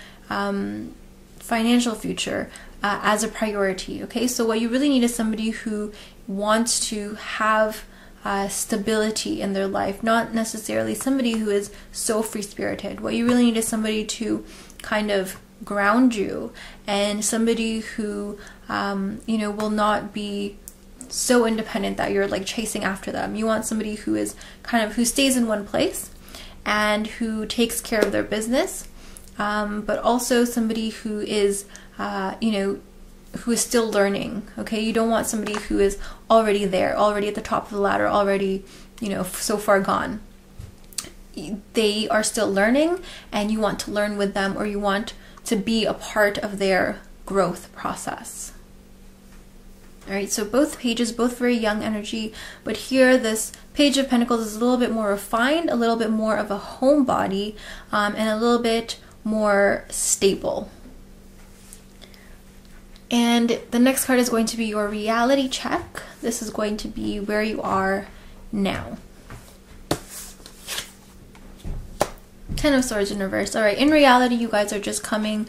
future as a priority. Okay, so what you really need is somebody who wants to have stability in their life, not necessarily somebody who is so free-spirited. What you really need is somebody to kind of ground you, and somebody who you know, will not be so independent that you're like chasing after them. You want somebody who is kind of, who stays in one place and who takes care of their business, but also somebody who is you know, who is still learning. Okay, you don't want somebody who is already there, already at the top of the ladder, already, you know, so far gone. They are still learning, and you want to learn with them, or you want to be a part of their growth process. All right, so both pages, both very young energy, but here this Page of Pentacles is a little bit more refined, a little bit more of a homebody, and a little bit more stable. And the next card is going to be your reality check. This is going to be where you are now. Ten of Swords in reverse. All right, in reality, you guys are just coming,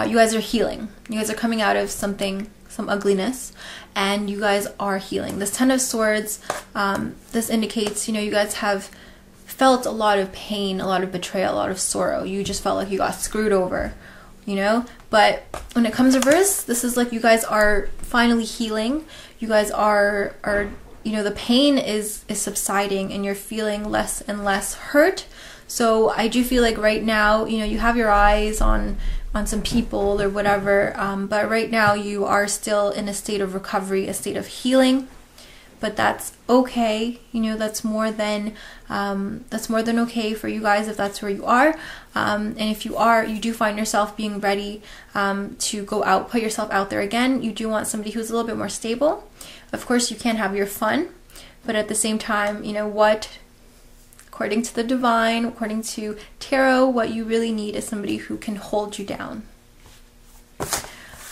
you guys are healing. You guys are coming out of something, some ugliness, and you guys are healing. This Ten of Swords, this indicates, you know, you guys have felt a lot of pain, a lot of betrayal, a lot of sorrow. You just felt like you got screwed over, you know? But when it comes to reverse, this is like you guys are finally healing. You guys are you know, the pain is subsiding, and you're feeling less and less hurt. So I do feel like right now, you know, you have your eyes on some people or whatever, but right now you are still in a state of recovery, a state of healing. But that's okay, you know, that's more than okay for you guys if that's where you are. And if you are, you do find yourself being ready to go out, put yourself out there again. You do want somebody who's a little bit more stable. Of course, you can have your fun, but at the same time, you know what, according to the divine, according to tarot, what you really need is somebody who can hold you down.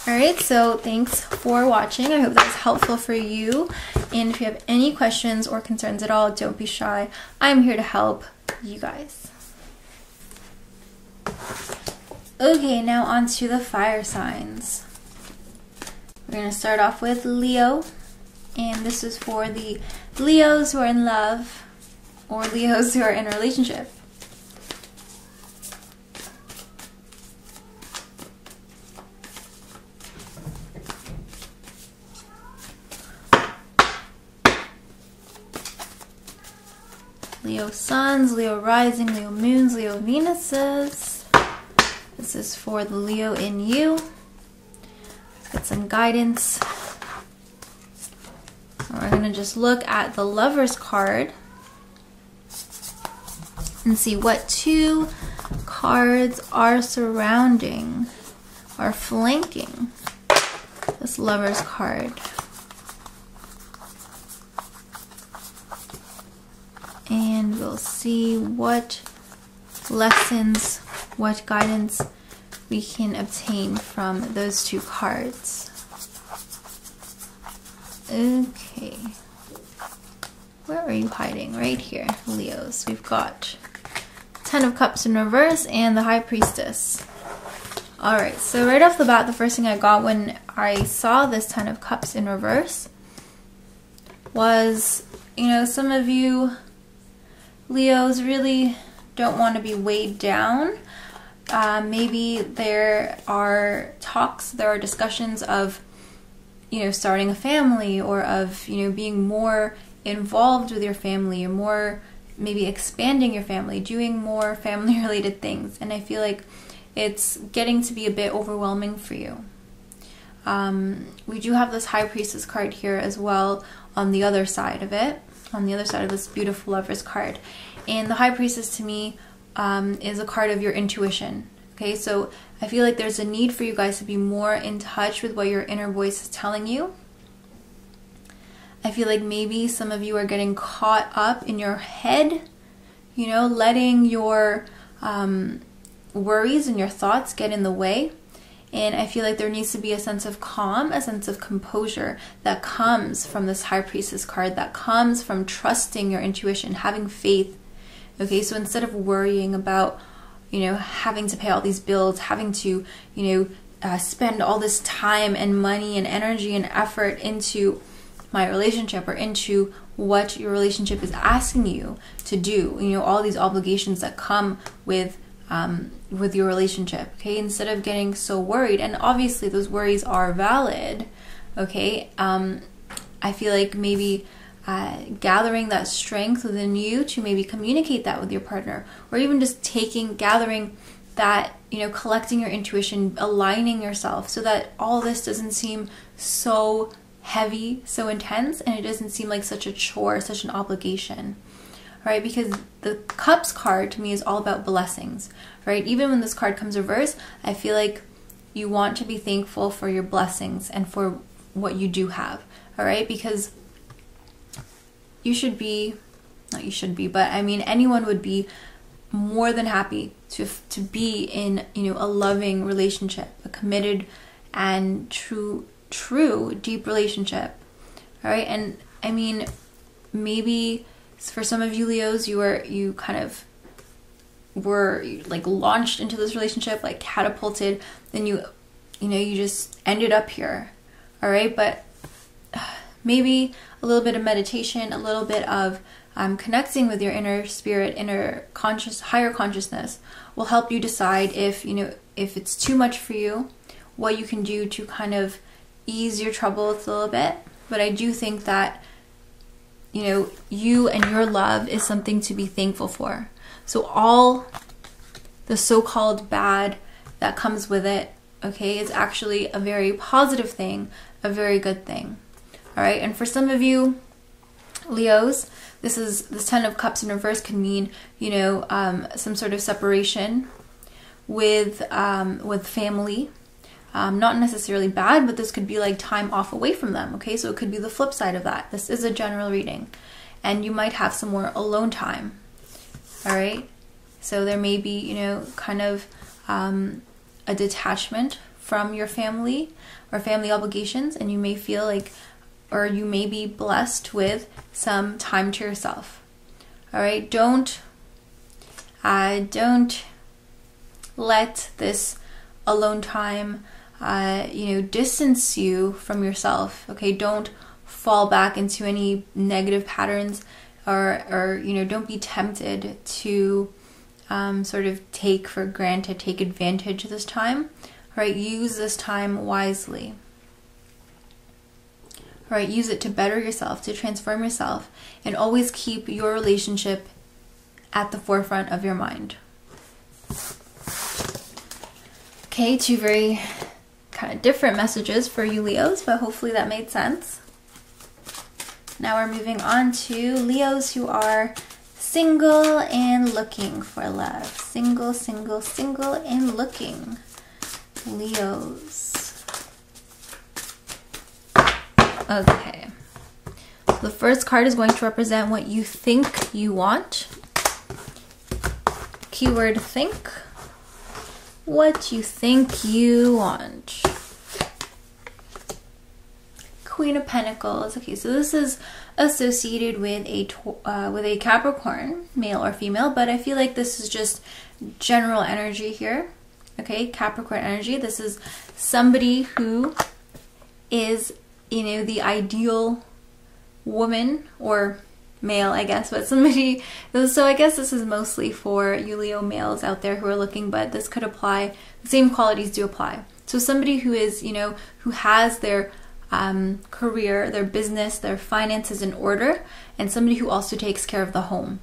Alright, so thanks for watching. I hope that was helpful for you. And if you have any questions or concerns at all, don't be shy. I'm here to help you guys. Okay, now on to the fire signs. We're going to start off with Leo. And this is for the Leos who are in love, or Leos who are in a relationship. Leo Suns, Leo Rising, Leo Moons, Leo Venuses. This is for the Leo in you. Let's get some guidance. We're going to just look at the Lover's card and see what two cards are surrounding, are flanking this Lover's card. And we'll see what lessons, what guidance we can obtain from those two cards. Okay. Where are you hiding? Right here, Leos. We've got Ten of Cups in reverse and the High Priestess. Alright, so right off the bat, the first thing I got when I saw this Ten of Cups in reverse was, you know, some of you Leos really don't want to be weighed down. Maybe there are talks, there are discussions of, you know, starting a family, or of, you know, being more involved with your family, or more maybe expanding your family, doing more family related things. And I feel like it's getting to be a bit overwhelming for you. we do have this High Priestess card here as well on the other side of it, on the other side of this beautiful Lovers card. And the High Priestess to me is a card of your intuition. Okay, so I feel like there's a need for you guys to be more in touch with what your inner voice is telling you. I feel like maybe some of you are getting caught up in your head, you know, letting your worries and your thoughts get in the way. And I feel like there needs to be a sense of calm, a sense of composure that comes from this High Priestess card, that comes from trusting your intuition, having faith. Okay, so instead of worrying about, you know, having to pay all these bills, having to, you know, spend all this time and money and energy and effort into my relationship or into what your relationship is asking you to do, you know, all these obligations that come with your relationship. Okay, instead of getting so worried, and obviously those worries are valid, okay, I feel like maybe gathering that strength within you to maybe communicate that with your partner, or even just gathering that, you know, collecting your intuition, aligning yourself so that all this doesn't seem so heavy, so intense, and it doesn't seem like such a chore, such an obligation. Right, because the Cups card to me is all about blessings, right? Even when this card comes reverse, I feel like you want to be thankful for your blessings and for what you do have, all right? Because you should be, not you should be, but I mean anyone would be more than happy to be in, you know, a loving relationship, a committed and true deep relationship, all right? And I mean, maybe for some of you Leos, you kind of were like launched into this relationship, like catapulted, then you know, you just ended up here, all right? But maybe a little bit of meditation, a little bit of connecting with your inner spirit, higher consciousness will help you decide if, you know, if it's too much for you, what you can do to kind of ease your troubles a little bit. But I do think that, you know, you and your love is something to be thankful for. So all the so-called bad that comes with it, okay, is actually a very positive thing, a very good thing. All right, and for some of you Leos, this Ten of Cups in reverse can mean, you know, some sort of separation with family. Not necessarily bad, but this could be like time off away from them, okay? So it could be the flip side of that. This is a general reading, and you might have some more alone time, all right? So there may be, you know, kind of a detachment from your family or family obligations, and you may feel like, or you may be blessed with some time to yourself, all right? Don't let this alone time you know, distance you from yourself, okay? Don't fall back into any negative patterns, or you know, don't be tempted to sort of take for granted, take advantage of this time, all right? Use this time wisely, all right? Use it to better yourself, to transform yourself, and always keep your relationship at the forefront of your mind. Okay, two very kind of different messages for you Leos, but hopefully that made sense. Now we're moving on to Leos who are single and looking for love. Single, single, single and looking. Leos. Okay. So the first card is going to represent what you think you want. Keyword think. What you think you want. Queen of Pentacles. Okay, so this is associated with a Capricorn, male or female, but I feel like this is just general energy here. Okay, Capricorn energy. This is somebody who is, you know, the ideal woman or male, I guess, but somebody, so I guess this is mostly for you Leo males out there who are looking, but this could apply, the same qualities do apply. So somebody who is, you know, who has their career, their business, their finances in order, and somebody who also takes care of the home.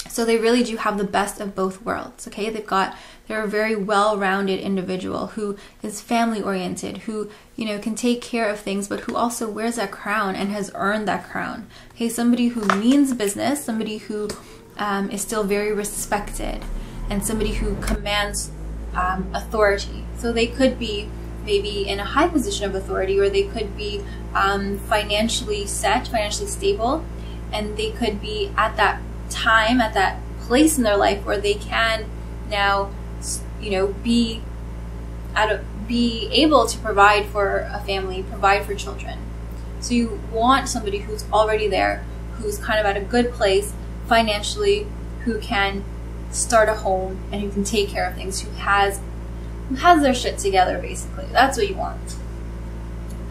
So they really do have the best of both worlds, okay? They're a very well-rounded individual who is family-oriented, who, you know, can take care of things, but who also wears that crown and has earned that crown. Okay, somebody who means business, somebody who is still very respected, and somebody who commands authority. So they could be maybe in a high position of authority, or they could be financially set, financially stable, and they could be at that time, at that place in their life where they can now, you know, be able to provide for a family, provide for children. So you want somebody who's already there, who's kind of at a good place financially, who can start a home and who can take care of things, who has their shit together, basically. That's what you want.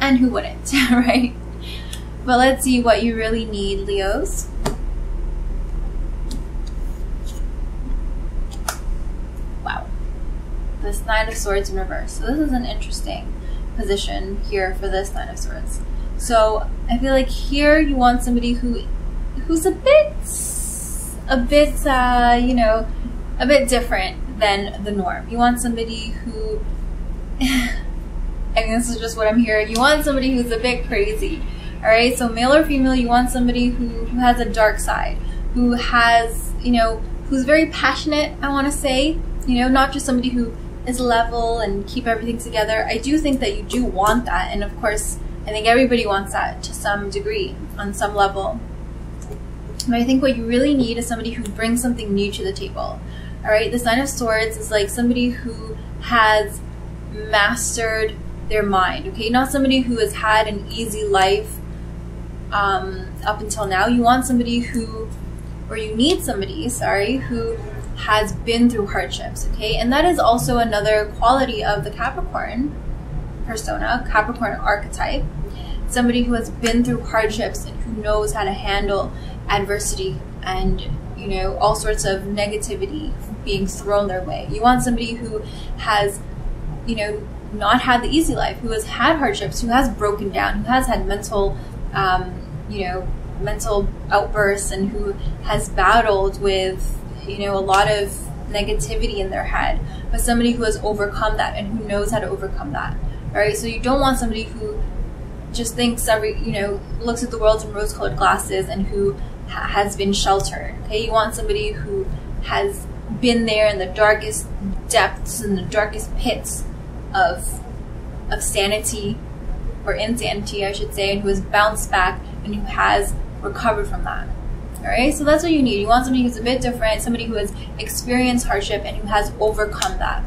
And who wouldn't, right? But let's see what you really need, Leos. Wow. This Nine of Swords in reverse. So this is an interesting position here for this Nine of Swords. So I feel like here you want somebody who's a bit you know, a bit different than the norm. You want somebody who, and this is just what I'm hearing, you want somebody who's a bit crazy. All right, so male or female, you want somebody who has a dark side, who has, you know, who's very passionate, I want to say, you know, not just somebody who is level and keep everything together. I do think that you do want that, and of course, I think everybody wants that to some degree, on some level. But I think what you really need is somebody who brings something new to the table. All right, the Nine of Swords is like somebody who has mastered their mind, okay? Not somebody who has had an easy life up until now. You want somebody who, or you need somebody, sorry, who has been through hardships, okay? And that is also another quality of the Capricorn persona, Capricorn archetype. Somebody who has been through hardships and who knows how to handle adversity and, you know, all sorts of negativity being thrown their way. You want somebody who has, you know, not had the easy life, who has had hardships, who has broken down, who has had mental, you know, mental outbursts, and who has battled with, you know, a lot of negativity in their head, but somebody who has overcome that and who knows how to overcome that. All right, so you don't want somebody who just thinks you know, looks at the world in rose-colored glasses and who has been sheltered. Okay, you want somebody who has been there in the darkest depths and the darkest pits of sanity, or insanity, I should say, and who has bounced back and who has recovered from that. All right, so that's what you need. You want somebody who's a bit different, somebody who has experienced hardship and who has overcome that.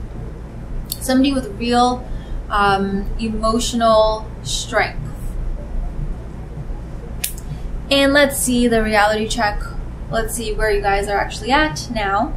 Somebody with real emotional strength. And let's see the reality check. Let's see where you guys are actually at now.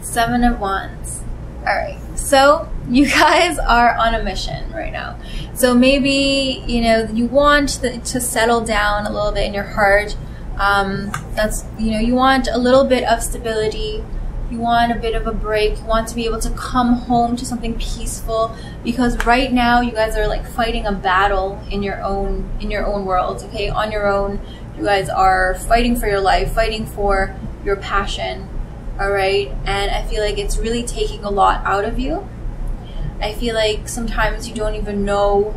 Seven of Wands. All right, so you guys are on a mission right now. So maybe, you know, you want to settle down a little bit in your heart. That's, you know, you want a little bit of stability. You want a bit of a break. You want to be able to come home to something peaceful, because right now you guys are like fighting a battle in your own world, okay? On your own, you guys are fighting for your life, fighting for your passion, all right? And I feel like it's really taking a lot out of you. I feel like sometimes you don't even know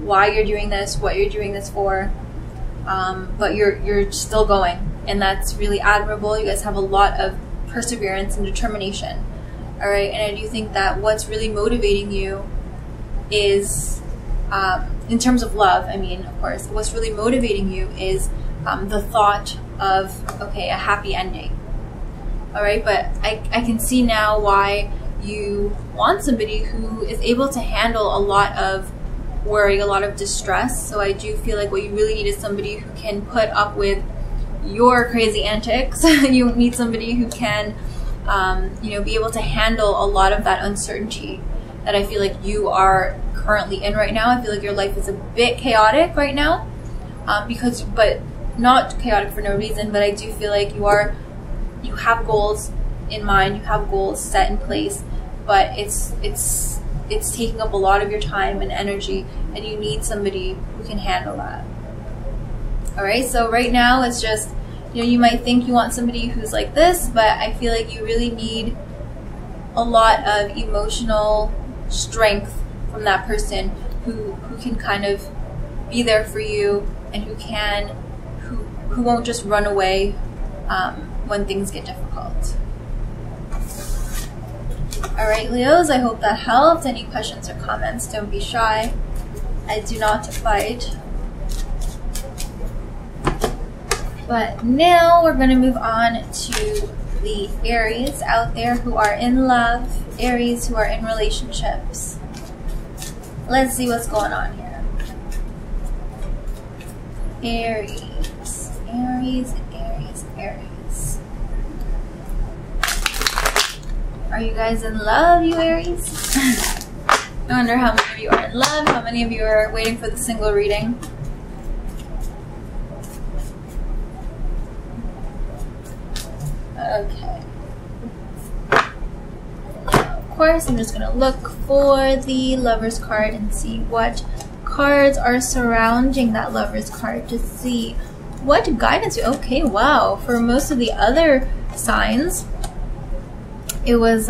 why you're doing this, what you're doing this for, but you're still going, and that's really admirable. You guys have a lot of perseverance and determination, all right? And I do think that what's really motivating you is, in terms of love, I mean, of course, what's really motivating you is the thought of, okay, a happy ending, all right? But I can see now why you want somebody who is able to handle a lot of worry, a lot of distress. So I do feel like what you really need is somebody who can put up with your crazy antics. You need somebody who can, you know, be able to handle a lot of that uncertainty that I feel like you are currently in right now. I feel like your life is a bit chaotic right now, but not chaotic for no reason. But I do feel like you have goals in mind, you have goals set in place, but it's taking up a lot of your time and energy, and you need somebody who can handle that. All right, so right now it's just, you know, you might think you want somebody who's like this, but I feel like you really need a lot of emotional strength from that person who can kind of be there for you, and who won't just run away when things get difficult. All right, Leos, I hope that helped. Any questions or comments, don't be shy. I do not bite. But now we're going to move on to the Aries out there who are in love, Aries who are in relationships. Let's see what's going on here. Aries, Aries, Aries, Aries. Are you guys in love, you Aries? I wonder how many of you are in love, how many of you are waiting for the single reading. Okay. Now, of course, I'm just going to look for the Lover's card and see what cards are surrounding that Lover's card to see what guidance. Okay, wow. For most of the other signs, it was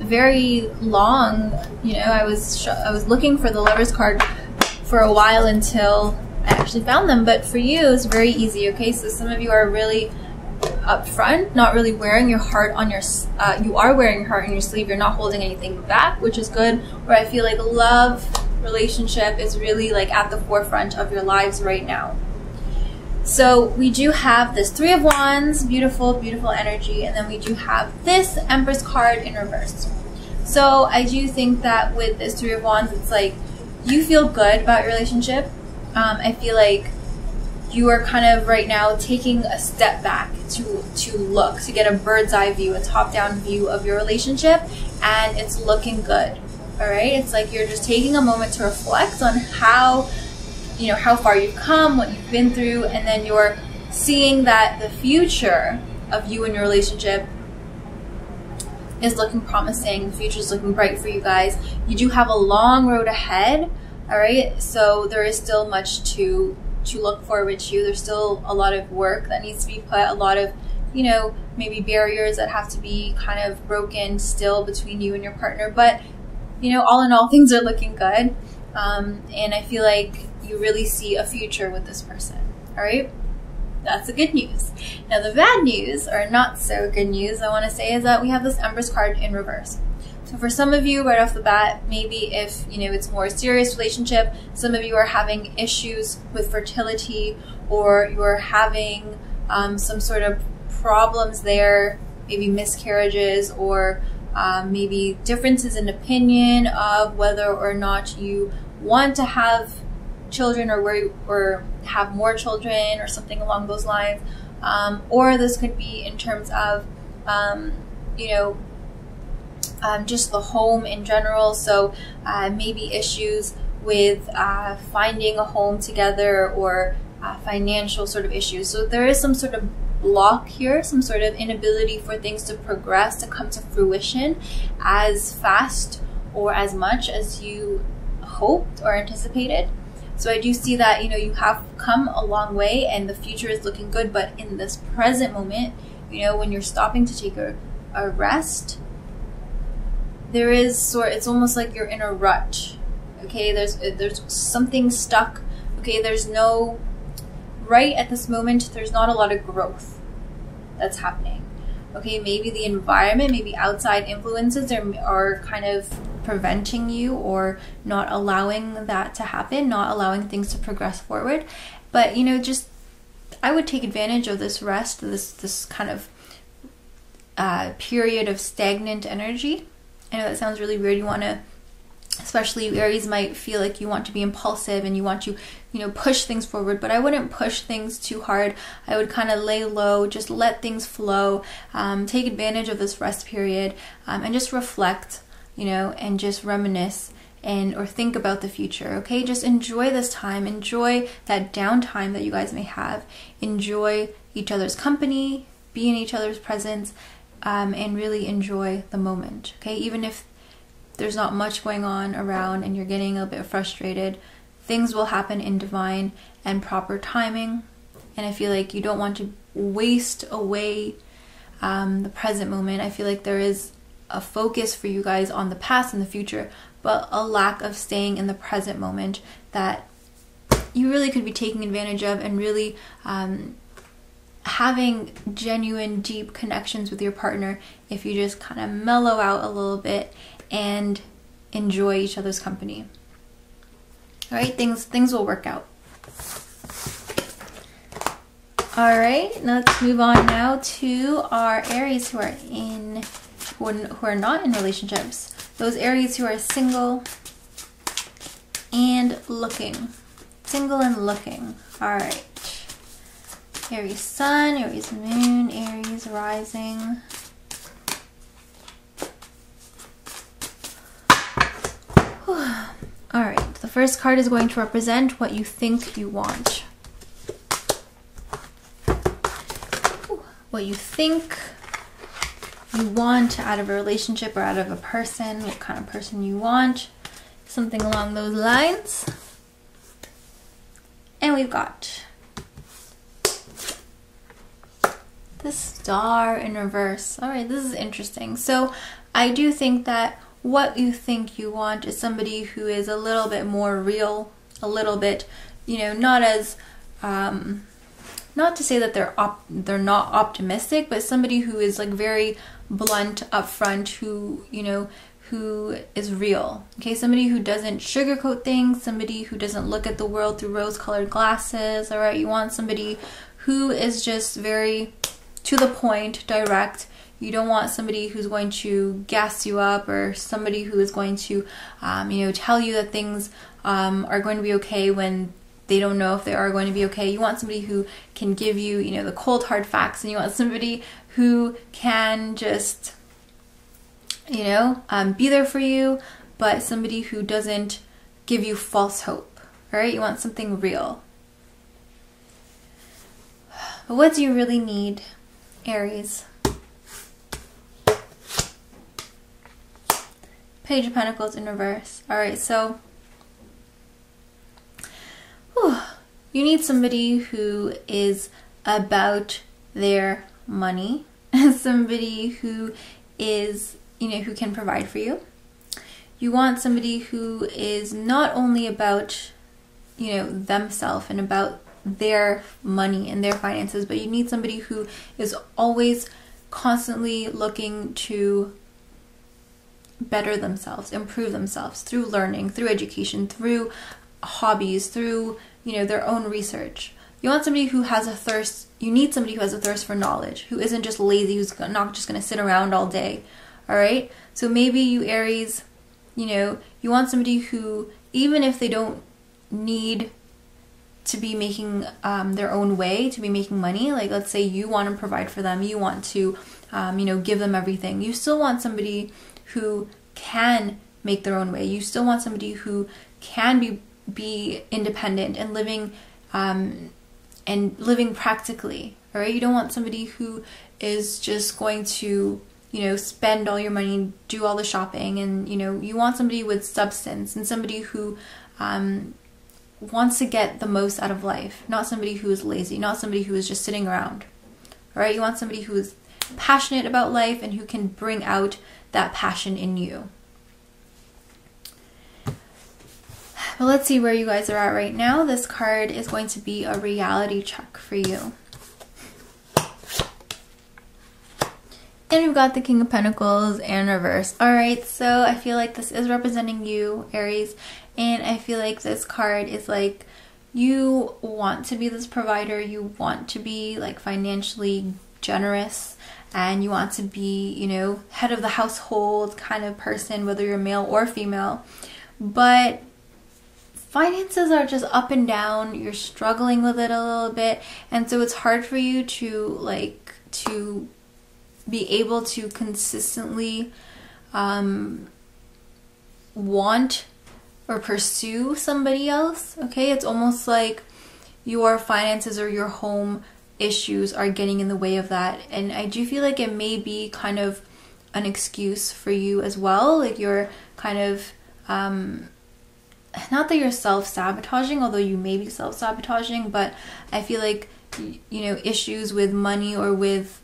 very long. You know, I was looking for the Lover's card for a while until I actually found them. But for you, it's very easy. Okay, so some of you are really upfront, not really wearing your heart on your, you are wearing your heart on your sleeve, you're not holding anything back, which is good, where I feel like love, relationship is really like at the forefront of your lives right now. So we do have this Three of Wands, beautiful, beautiful energy, and then we do have this Empress card in reverse. So I do think that with this Three of Wands, it's like you feel good about your relationship. I feel like you are kind of right now taking a step back to look, to get a bird's eye view, a top-down view of your relationship, and it's looking good. All right, it's like you're just taking a moment to reflect on how, you know, how far you've come, what you've been through, and then you're seeing that the future of you and your relationship is looking promising. The future is looking bright for you guys. You do have a long road ahead. All right, so there is still much to look forward to. There's still a lot of work that needs to be put, a lot of, you know, maybe barriers that have to be kind of broken still between you and your partner. But, you know, all in all, things are looking good. And I feel like you really see a future with this person. All right, that's the good news. Now the bad news, or not so good news, I want to say, is that we have this Empress card in reverse. So for some of you, right off the bat, maybe if, you know, it's more serious relationship, some of you are having issues with fertility, or you're having some sort of problems there, maybe miscarriages, or maybe differences in opinion of whether or not you want to have children, or have more children, or something along those lines. Or this could be in terms of, you know, just the home in general. So maybe issues with finding a home together, or financial sort of issues. So there is some sort of block here, some sort of inability for things to progress, to come to fruition as fast or as much as you hoped or anticipated. So I do see that, you know, you have come a long way and the future is looking good, but in this present moment, you know, when you're stopping to take a rest, there is it's almost like you're in a rut. Okay, there's something stuck. Okay, there's no, right at this moment, there's not a lot of growth that's happening. Okay, maybe the environment, maybe outside influences are kind of preventing you, or not allowing that to happen, not allowing things to progress forward. But, you know, just, I would take advantage of this rest, this kind of period of stagnant energy. I know that sounds really weird. You want to, especially Aries, might feel like you want to be impulsive and you want to, you know, push things forward, but I wouldn't push things too hard. I would kind of lay low, just let things flow, take advantage of this rest period, and just reflect, you know, and just reminisce or think about the future. Okay, just enjoy this time, enjoy that downtime that you guys may have, enjoy each other's company, be in each other's presence, and really enjoy the moment. Okay, even if there's not much going on around and you're getting a bit frustrated, things will happen in divine and proper timing. And I feel like you don't want to waste away the present moment. I feel like there is a focus for you guys on the past and the future, but a lack of staying in the present moment that you really could be taking advantage of, and really having genuine, deep connections with your partner if you just kind of mellow out a little bit and enjoy each other's company. All right, things will work out. All right, let's move on now to our Aries who are not in relationships. Those Aries who are single and looking. Single and looking. All right. Aries Sun, Aries Moon, Aries Rising. All right, the first card is going to represent what you think you want. What you think you want out of a relationship or out of a person, what kind of person you want, something along those lines. And we've got the Star in reverse. All right, this is interesting. So I do think that what you think you want is somebody who is a little bit more real, a little bit, you know, not as, not to say that they're not optimistic, but somebody who is like very blunt, upfront, who, you know, who is real. Okay, somebody who doesn't sugarcoat things, somebody who doesn't look at the world through rose-colored glasses. All right, you want somebody who is just very to the point, direct. You don't want somebody who's going to gas you up, or somebody who is going to, you know, tell you that things are going to be okay when they don't know if they are going to be okay. You want somebody who can give you, you know, the cold hard facts, and you want somebody who can just, you know, be there for you, but somebody who doesn't give you false hope. All right, you want something real. But what do you really need, Aries? Page of Pentacles in reverse. All right, so you need somebody who is about their money, somebody who is, you know, who can provide for you. You want somebody who is not only about, you know, themselves and about their money and their finances, but you need somebody who is always constantly looking to better themselves, improve themselves through learning, through education, through hobbies, through, you know, their own research. You want somebody who has a thirst, you need somebody who has a thirst for knowledge, who isn't just lazy, who's not just going to sit around all day. All right? So maybe you Aries, you know, you want somebody who, even if they don't need to be making their own way, to be making money, like let's say you want to provide for them, you want to, you know, give them everything. You still want somebody who can make their own way. You still want somebody who can be independent and living practically. All right, you don't want somebody who is just going to, you know, spend all your money, do all the shopping, and, you know, you want somebody with substance and somebody who wants to get the most out of life, not somebody who is lazy, not somebody who is just sitting around. All right, you want somebody who is passionate about life and who can bring out that passion in you. But let's see where you guys are at right now. This card is going to be a reality check for you. And we've got the King of Pentacles in reverse. All right, so I feel like this is representing you, Aries, and I feel like this card is like you want to be this provider, you want to be like financially generous, and you want to be, you know, head of the household kind of person, whether you're male or female. But finances are just up and down. You're struggling with it a little bit, and so it's hard for you to be able to consistently want or pursue somebody else. Okay, it's almost like your finances or your home issues are getting in the way of that, and I do feel like it may be kind of an excuse for you as well. Like you're kind of not that you're self-sabotaging, although you may be self-sabotaging, but I feel like, you know, issues with money or with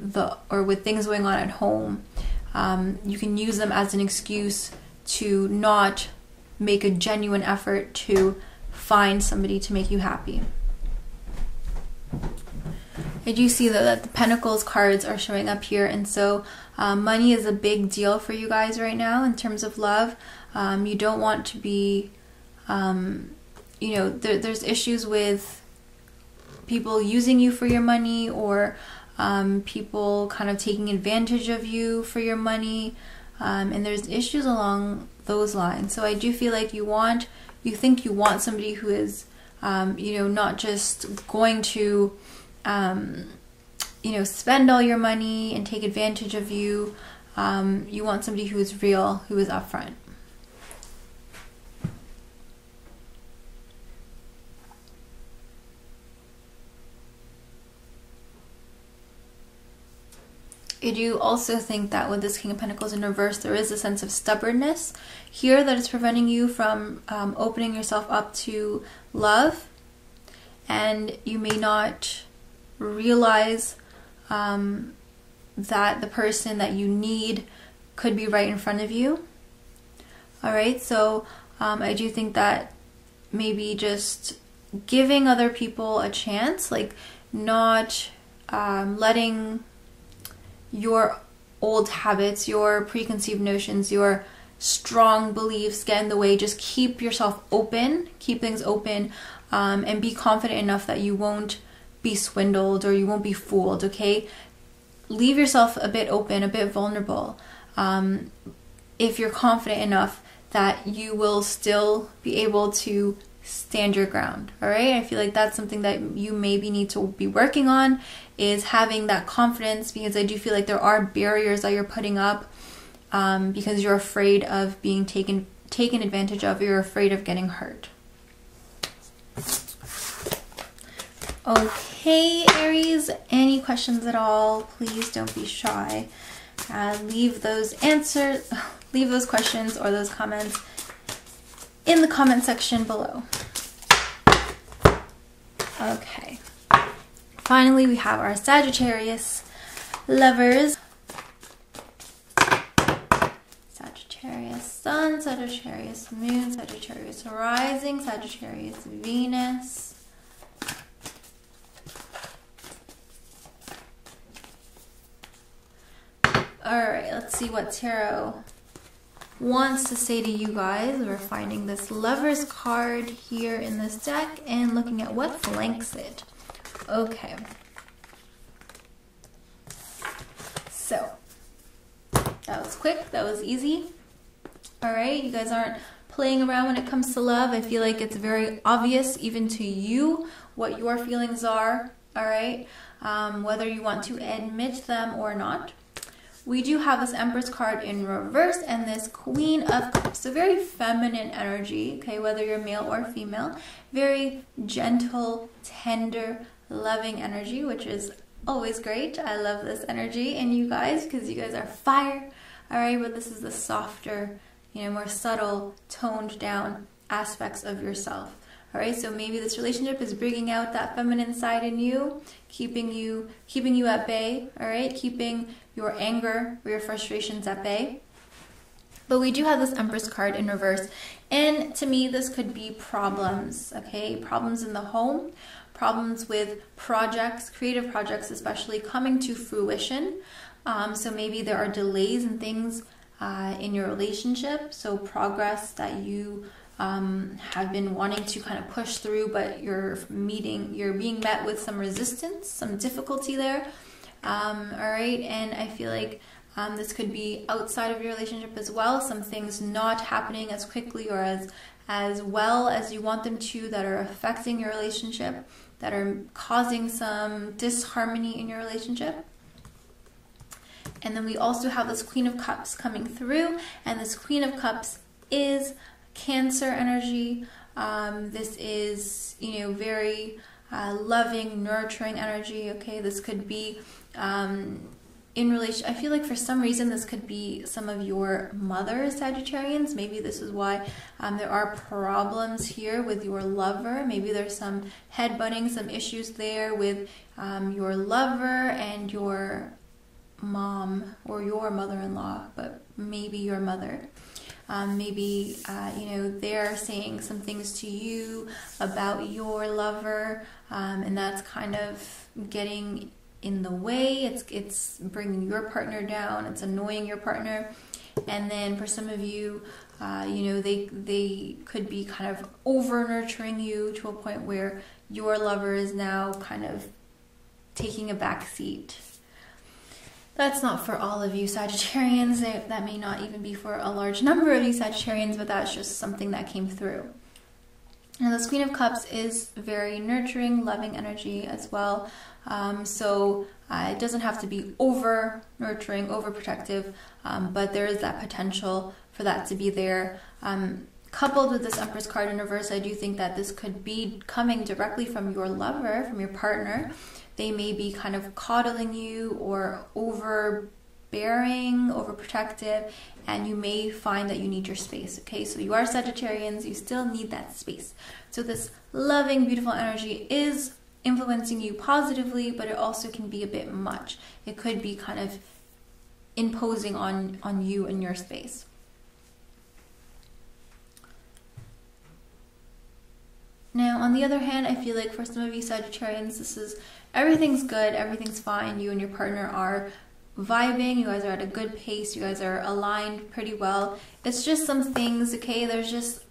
things going on at home, you can use them as an excuse to not make a genuine effort to find somebody to make you happy. I do see that the Pentacles cards are showing up here, and so money is a big deal for you guys right now in terms of love. You don't want to be, you know, there's issues with people using you for your money, or people kind of taking advantage of you for your money, and there's issues along those lines. So I do feel like you think you want somebody who is, you know, not just going to, you know, spend all your money and take advantage of you. You want somebody who is real, who is upfront. I do also think that with this King of Pentacles in reverse, there is a sense of stubbornness here that is preventing you from opening yourself up to love, and you may not realize that the person that you need could be right in front of you. Alright, so I do think that maybe just giving other people a chance, like not letting your old habits, your preconceived notions, your strong beliefs get in the way. Just keep yourself open, keep things open, and be confident enough that you won't be swindled or you won't be fooled, okay? Leave yourself a bit open, a bit vulnerable, if you're confident enough that you will still be able to stand your ground. All right, I feel like that's something that you maybe need to be working on, is having that confidence, because I do feel like there are barriers that you're putting up because you're afraid of being taken advantage of, you're afraid of getting hurt. Okay, Aries, any questions at all? Please don't be shy. Leave those questions or those comments in the comment section below. Okay. Finally, we have our Sagittarius lovers. Sagittarius Sun, Sagittarius Moon, Sagittarius Rising, Sagittarius Venus. Alright, let's see what Tarot wants to say to you guys. We're finding this Lover's card here in this deck and looking at what flanks it. Okay. So, that was quick, that was easy. Alright, you guys aren't playing around when it comes to love. I feel like it's very obvious, even to you, what your feelings are. Alright, whether you want to admit them or not. We do have this Empress card in reverse and this Queen of Cups. So very feminine energy, okay, whether you're male or female. Very gentle, tender, loving energy, which is always great. I love this energy in you guys because you guys are fire. All right, but this is the softer, you know, more subtle, toned down aspects of yourself. All right, so maybe this relationship is bringing out that feminine side in you, keeping you at bay, all right, keeping your anger or your frustrations at bay. But we do have this Empress card in reverse, and to me this could be problems, okay? Problems in the home, problems with projects, creative projects especially, coming to fruition. So maybe there are delays and things in your relationship, so progress that you have been wanting to kind of push through, but you're being met with some resistance, some difficulty there. All right, and I feel like this could be outside of your relationship as well, some things not happening as quickly or as well as you want them to, that are affecting your relationship, that are causing some disharmony in your relationship. And then we also have this Queen of Cups coming through, and this Queen of Cups is Cancer energy. This is, you know, very loving, nurturing energy. Okay, this could be in relation, I feel like for some reason this could be some of your mother Sagittarians. Maybe this is why there are problems here with your lover. Maybe there's some headbutting, some issues there with your lover and your mom or your mother-in-law, but maybe your mother. Maybe, you know, they're saying some things to you about your lover, and that's kind of getting in the way. It's bringing your partner down. It's annoying your partner. And then for some of you, you know, they could be kind of over nurturing you to a point where your lover is now kind of taking a back seat. That's not for all of you Sagittarians. That may not even be for a large number of you Sagittarians, but that's just something that came through. Now, this Queen of Cups is very nurturing, loving energy as well. So it doesn't have to be over nurturing, over protective, but there is that potential for that to be there. Coupled with this Empress card in reverse, I do think that this could be coming directly from your lover, from your partner. They may be kind of coddling you or overbearing, overprotective, and you may find that you need your space, okay? So you are Sagittarians, you still need that space. So this loving, beautiful energy is influencing you positively, but it also can be a bit much. It could be kind of imposing on you and your space. Now, on the other hand, I feel like for some of you Sagittarians, this is everything's good, everything's fine. You and your partner are vibing, you guys are at a good pace, you guys are aligned pretty well. It's just some things, okay? There's just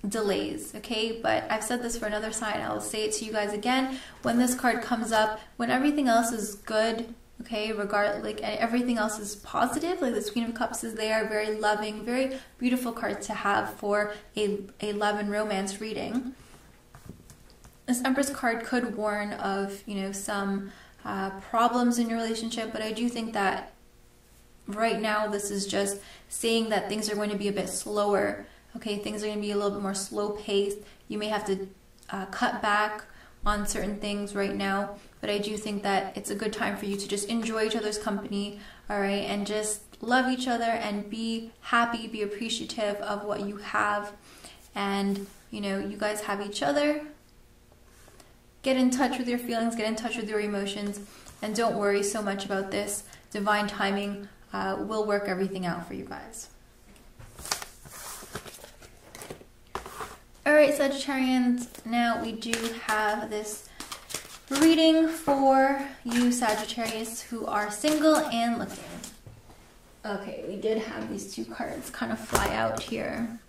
delays, okay? But I've said this for another sign, I'll say it to you guys again. When this card comes up, when everything else is good, okay, like everything else is positive, like this Queen of Cups is there, very loving, very beautiful card to have for a love and romance reading. This Empress card could warn of, you know, some problems in your relationship, but I do think that right now this is just saying that things are going to be a bit slower, okay? Things are going to be a little bit more slow paced. You may have to cut back on certain things right now, but I do think that it's a good time for you to just enjoy each other's company, all right, and just love each other and be happy, be appreciative of what you have, and, you know, you guys have each other. Get in touch with your feelings, get in touch with your emotions, and don't worry so much about this. Divine timing will work everything out for you guys. Alright, Sagittarians, now we do have this reading for you Sagittarius who are single and looking. Okay, we did have these two cards kind of fly out here.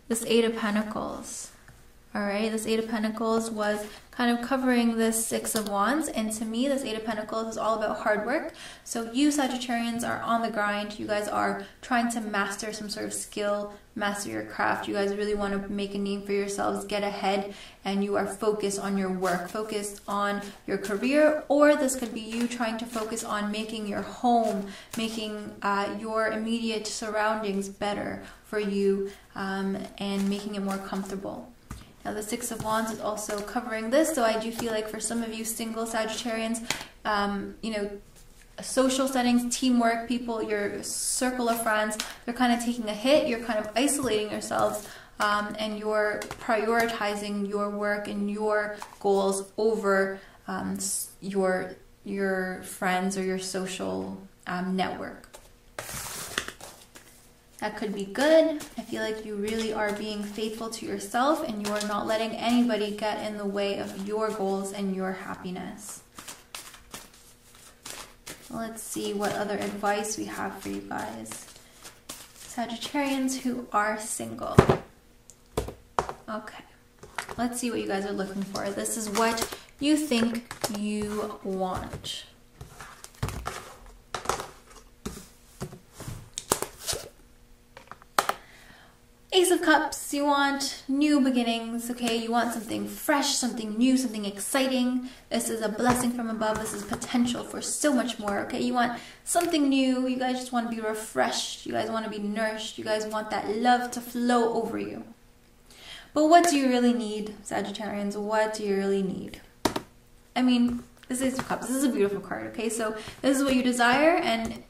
This Eight of Pentacles. Alright, this Eight of Pentacles was kind of covering this Six of Wands, and to me this Eight of Pentacles is all about hard work. So you Sagittarians are on the grind. You guys are trying to master some sort of skill, master your craft. You guys really want to make a name for yourselves, get ahead, and you are focused on your work, focused on your career, or this could be you trying to focus on making your home, making your immediate surroundings better for you, and making it more comfortable. Now the Six of Wands is also covering this, so I do feel like for some of you single Sagittarians, you know, social settings, teamwork, people, your circle of friends, they're kind of taking a hit. You're kind of isolating yourselves, and you're prioritizing your work and your goals over your friends or your social network. That could be good. I feel like you really are being faithful to yourself and you are not letting anybody get in the way of your goals and your happiness. Let's see what other advice we have for you guys. Sagittarians who are single. Okay, let's see what you guys are looking for. This is what you think you want. Ace of Cups, you want new beginnings, okay? You want something fresh, something new, something exciting. This is a blessing from above. This is potential for so much more, okay? You want something new. You guys just want to be refreshed. You guys want to be nourished. You guys want that love to flow over you. But what do you really need, Sagittarians? What do you really need? I mean, This is Ace of Cups. This is a beautiful card, okay? So this is what you desire, and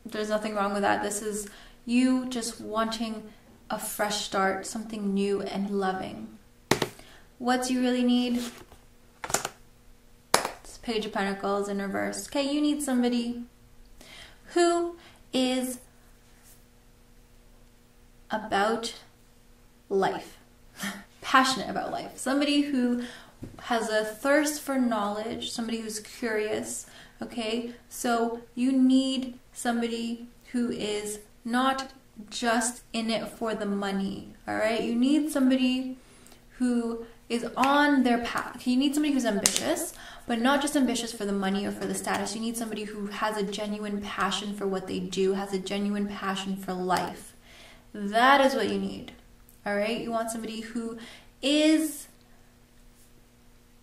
there's nothing wrong with that. This is you just wanting a fresh start, something new and loving. What do you really need? It's Page of Pentacles in reverse. Okay, you need somebody who is about life, passionate about life, somebody who has a thirst for knowledge, somebody who's curious, okay? So you need somebody who is not just in it for the money, all right? You need somebody who is on their path. You need somebody who's ambitious, but not just ambitious for the money or for the status. You need somebody who has a genuine passion for what they do, has a genuine passion for life. That is what you need, all right? You want somebody who is,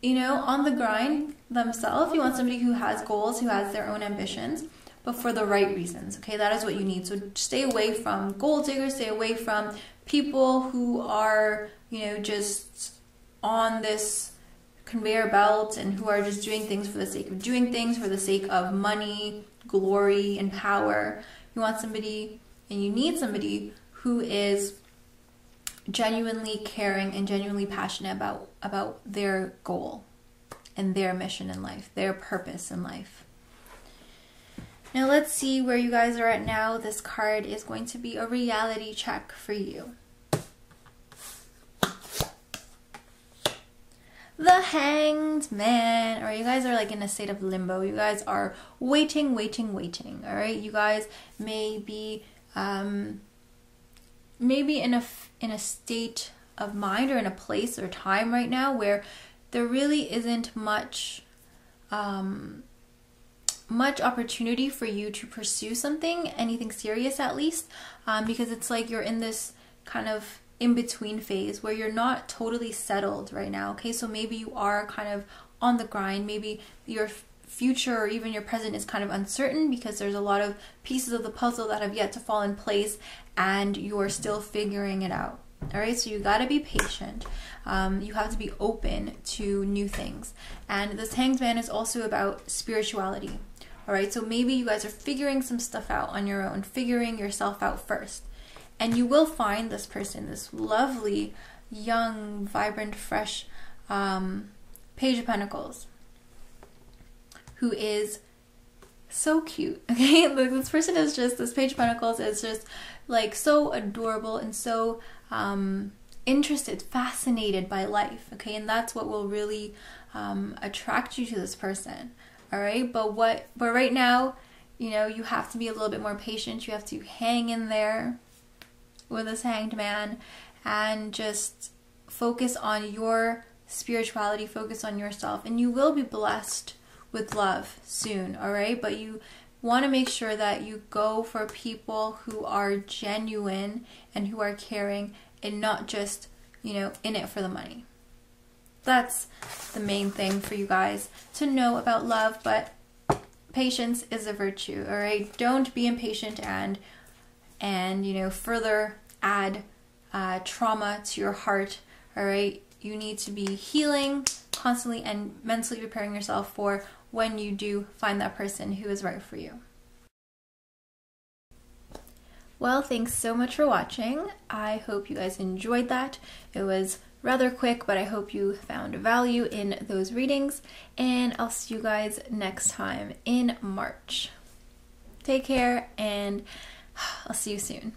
you know, on the grind themselves. You want somebody who has goals, who has their own ambitions, but for the right reasons, okay? That is what you need. So stay away from gold diggers, stay away from people who are, you know, just on this conveyor belt and who are just doing things for the sake of doing things, for the sake of money, glory, and power. You want somebody, and you need somebody who is genuinely caring and genuinely passionate about their goal and their mission in life, their purpose in life. Now let's see where you guys are at now. This card is going to be a reality check for you. The Hanged Man. All right, you guys are like in a state of limbo. You guys are waiting. All right, you guys may be maybe in a state of mind or in a place or time right now where there really isn't much opportunity for you to pursue something, anything serious at least, because it's like you're in this kind of in-between phase where you're not totally settled right now, okay? So maybe you are kind of on the grind, maybe your future or even your present is kind of uncertain because there's a lot of pieces of the puzzle that have yet to fall in place and you're still figuring it out. All right, so you got to be patient. You have to be open to new things. And this Hanged Man is also about spirituality. All right, so maybe you guys are figuring some stuff out on your own, figuring yourself out first. And you will find this person, this lovely, young, vibrant, fresh Page of Pentacles, who is so cute, okay? Like, this person is just, this Page of Pentacles is just like so adorable and so interested, fascinated by life, okay? And that's what will really attract you to this person, all right? But right now, you know, you have to be a little bit more patient. You have to hang in there with this Hanged Man and just focus on your spirituality, focus on yourself, and you will be blessed with love soon, all right? But you want to make sure that you go for people who are genuine and who are caring and not just, you know, in it for the money. That's the main thing for you guys to know about love, but patience is a virtue, all right? Don't be impatient and you know, further add trauma to your heart, all right? You need to be healing constantly and mentally preparing yourself for when you do find that person who is right for you. Well, thanks so much for watching. I hope you guys enjoyed that. It was rather quick, but I hope you found value in those readings, and I'll see you guys next time in March. Take care, and I'll see you soon.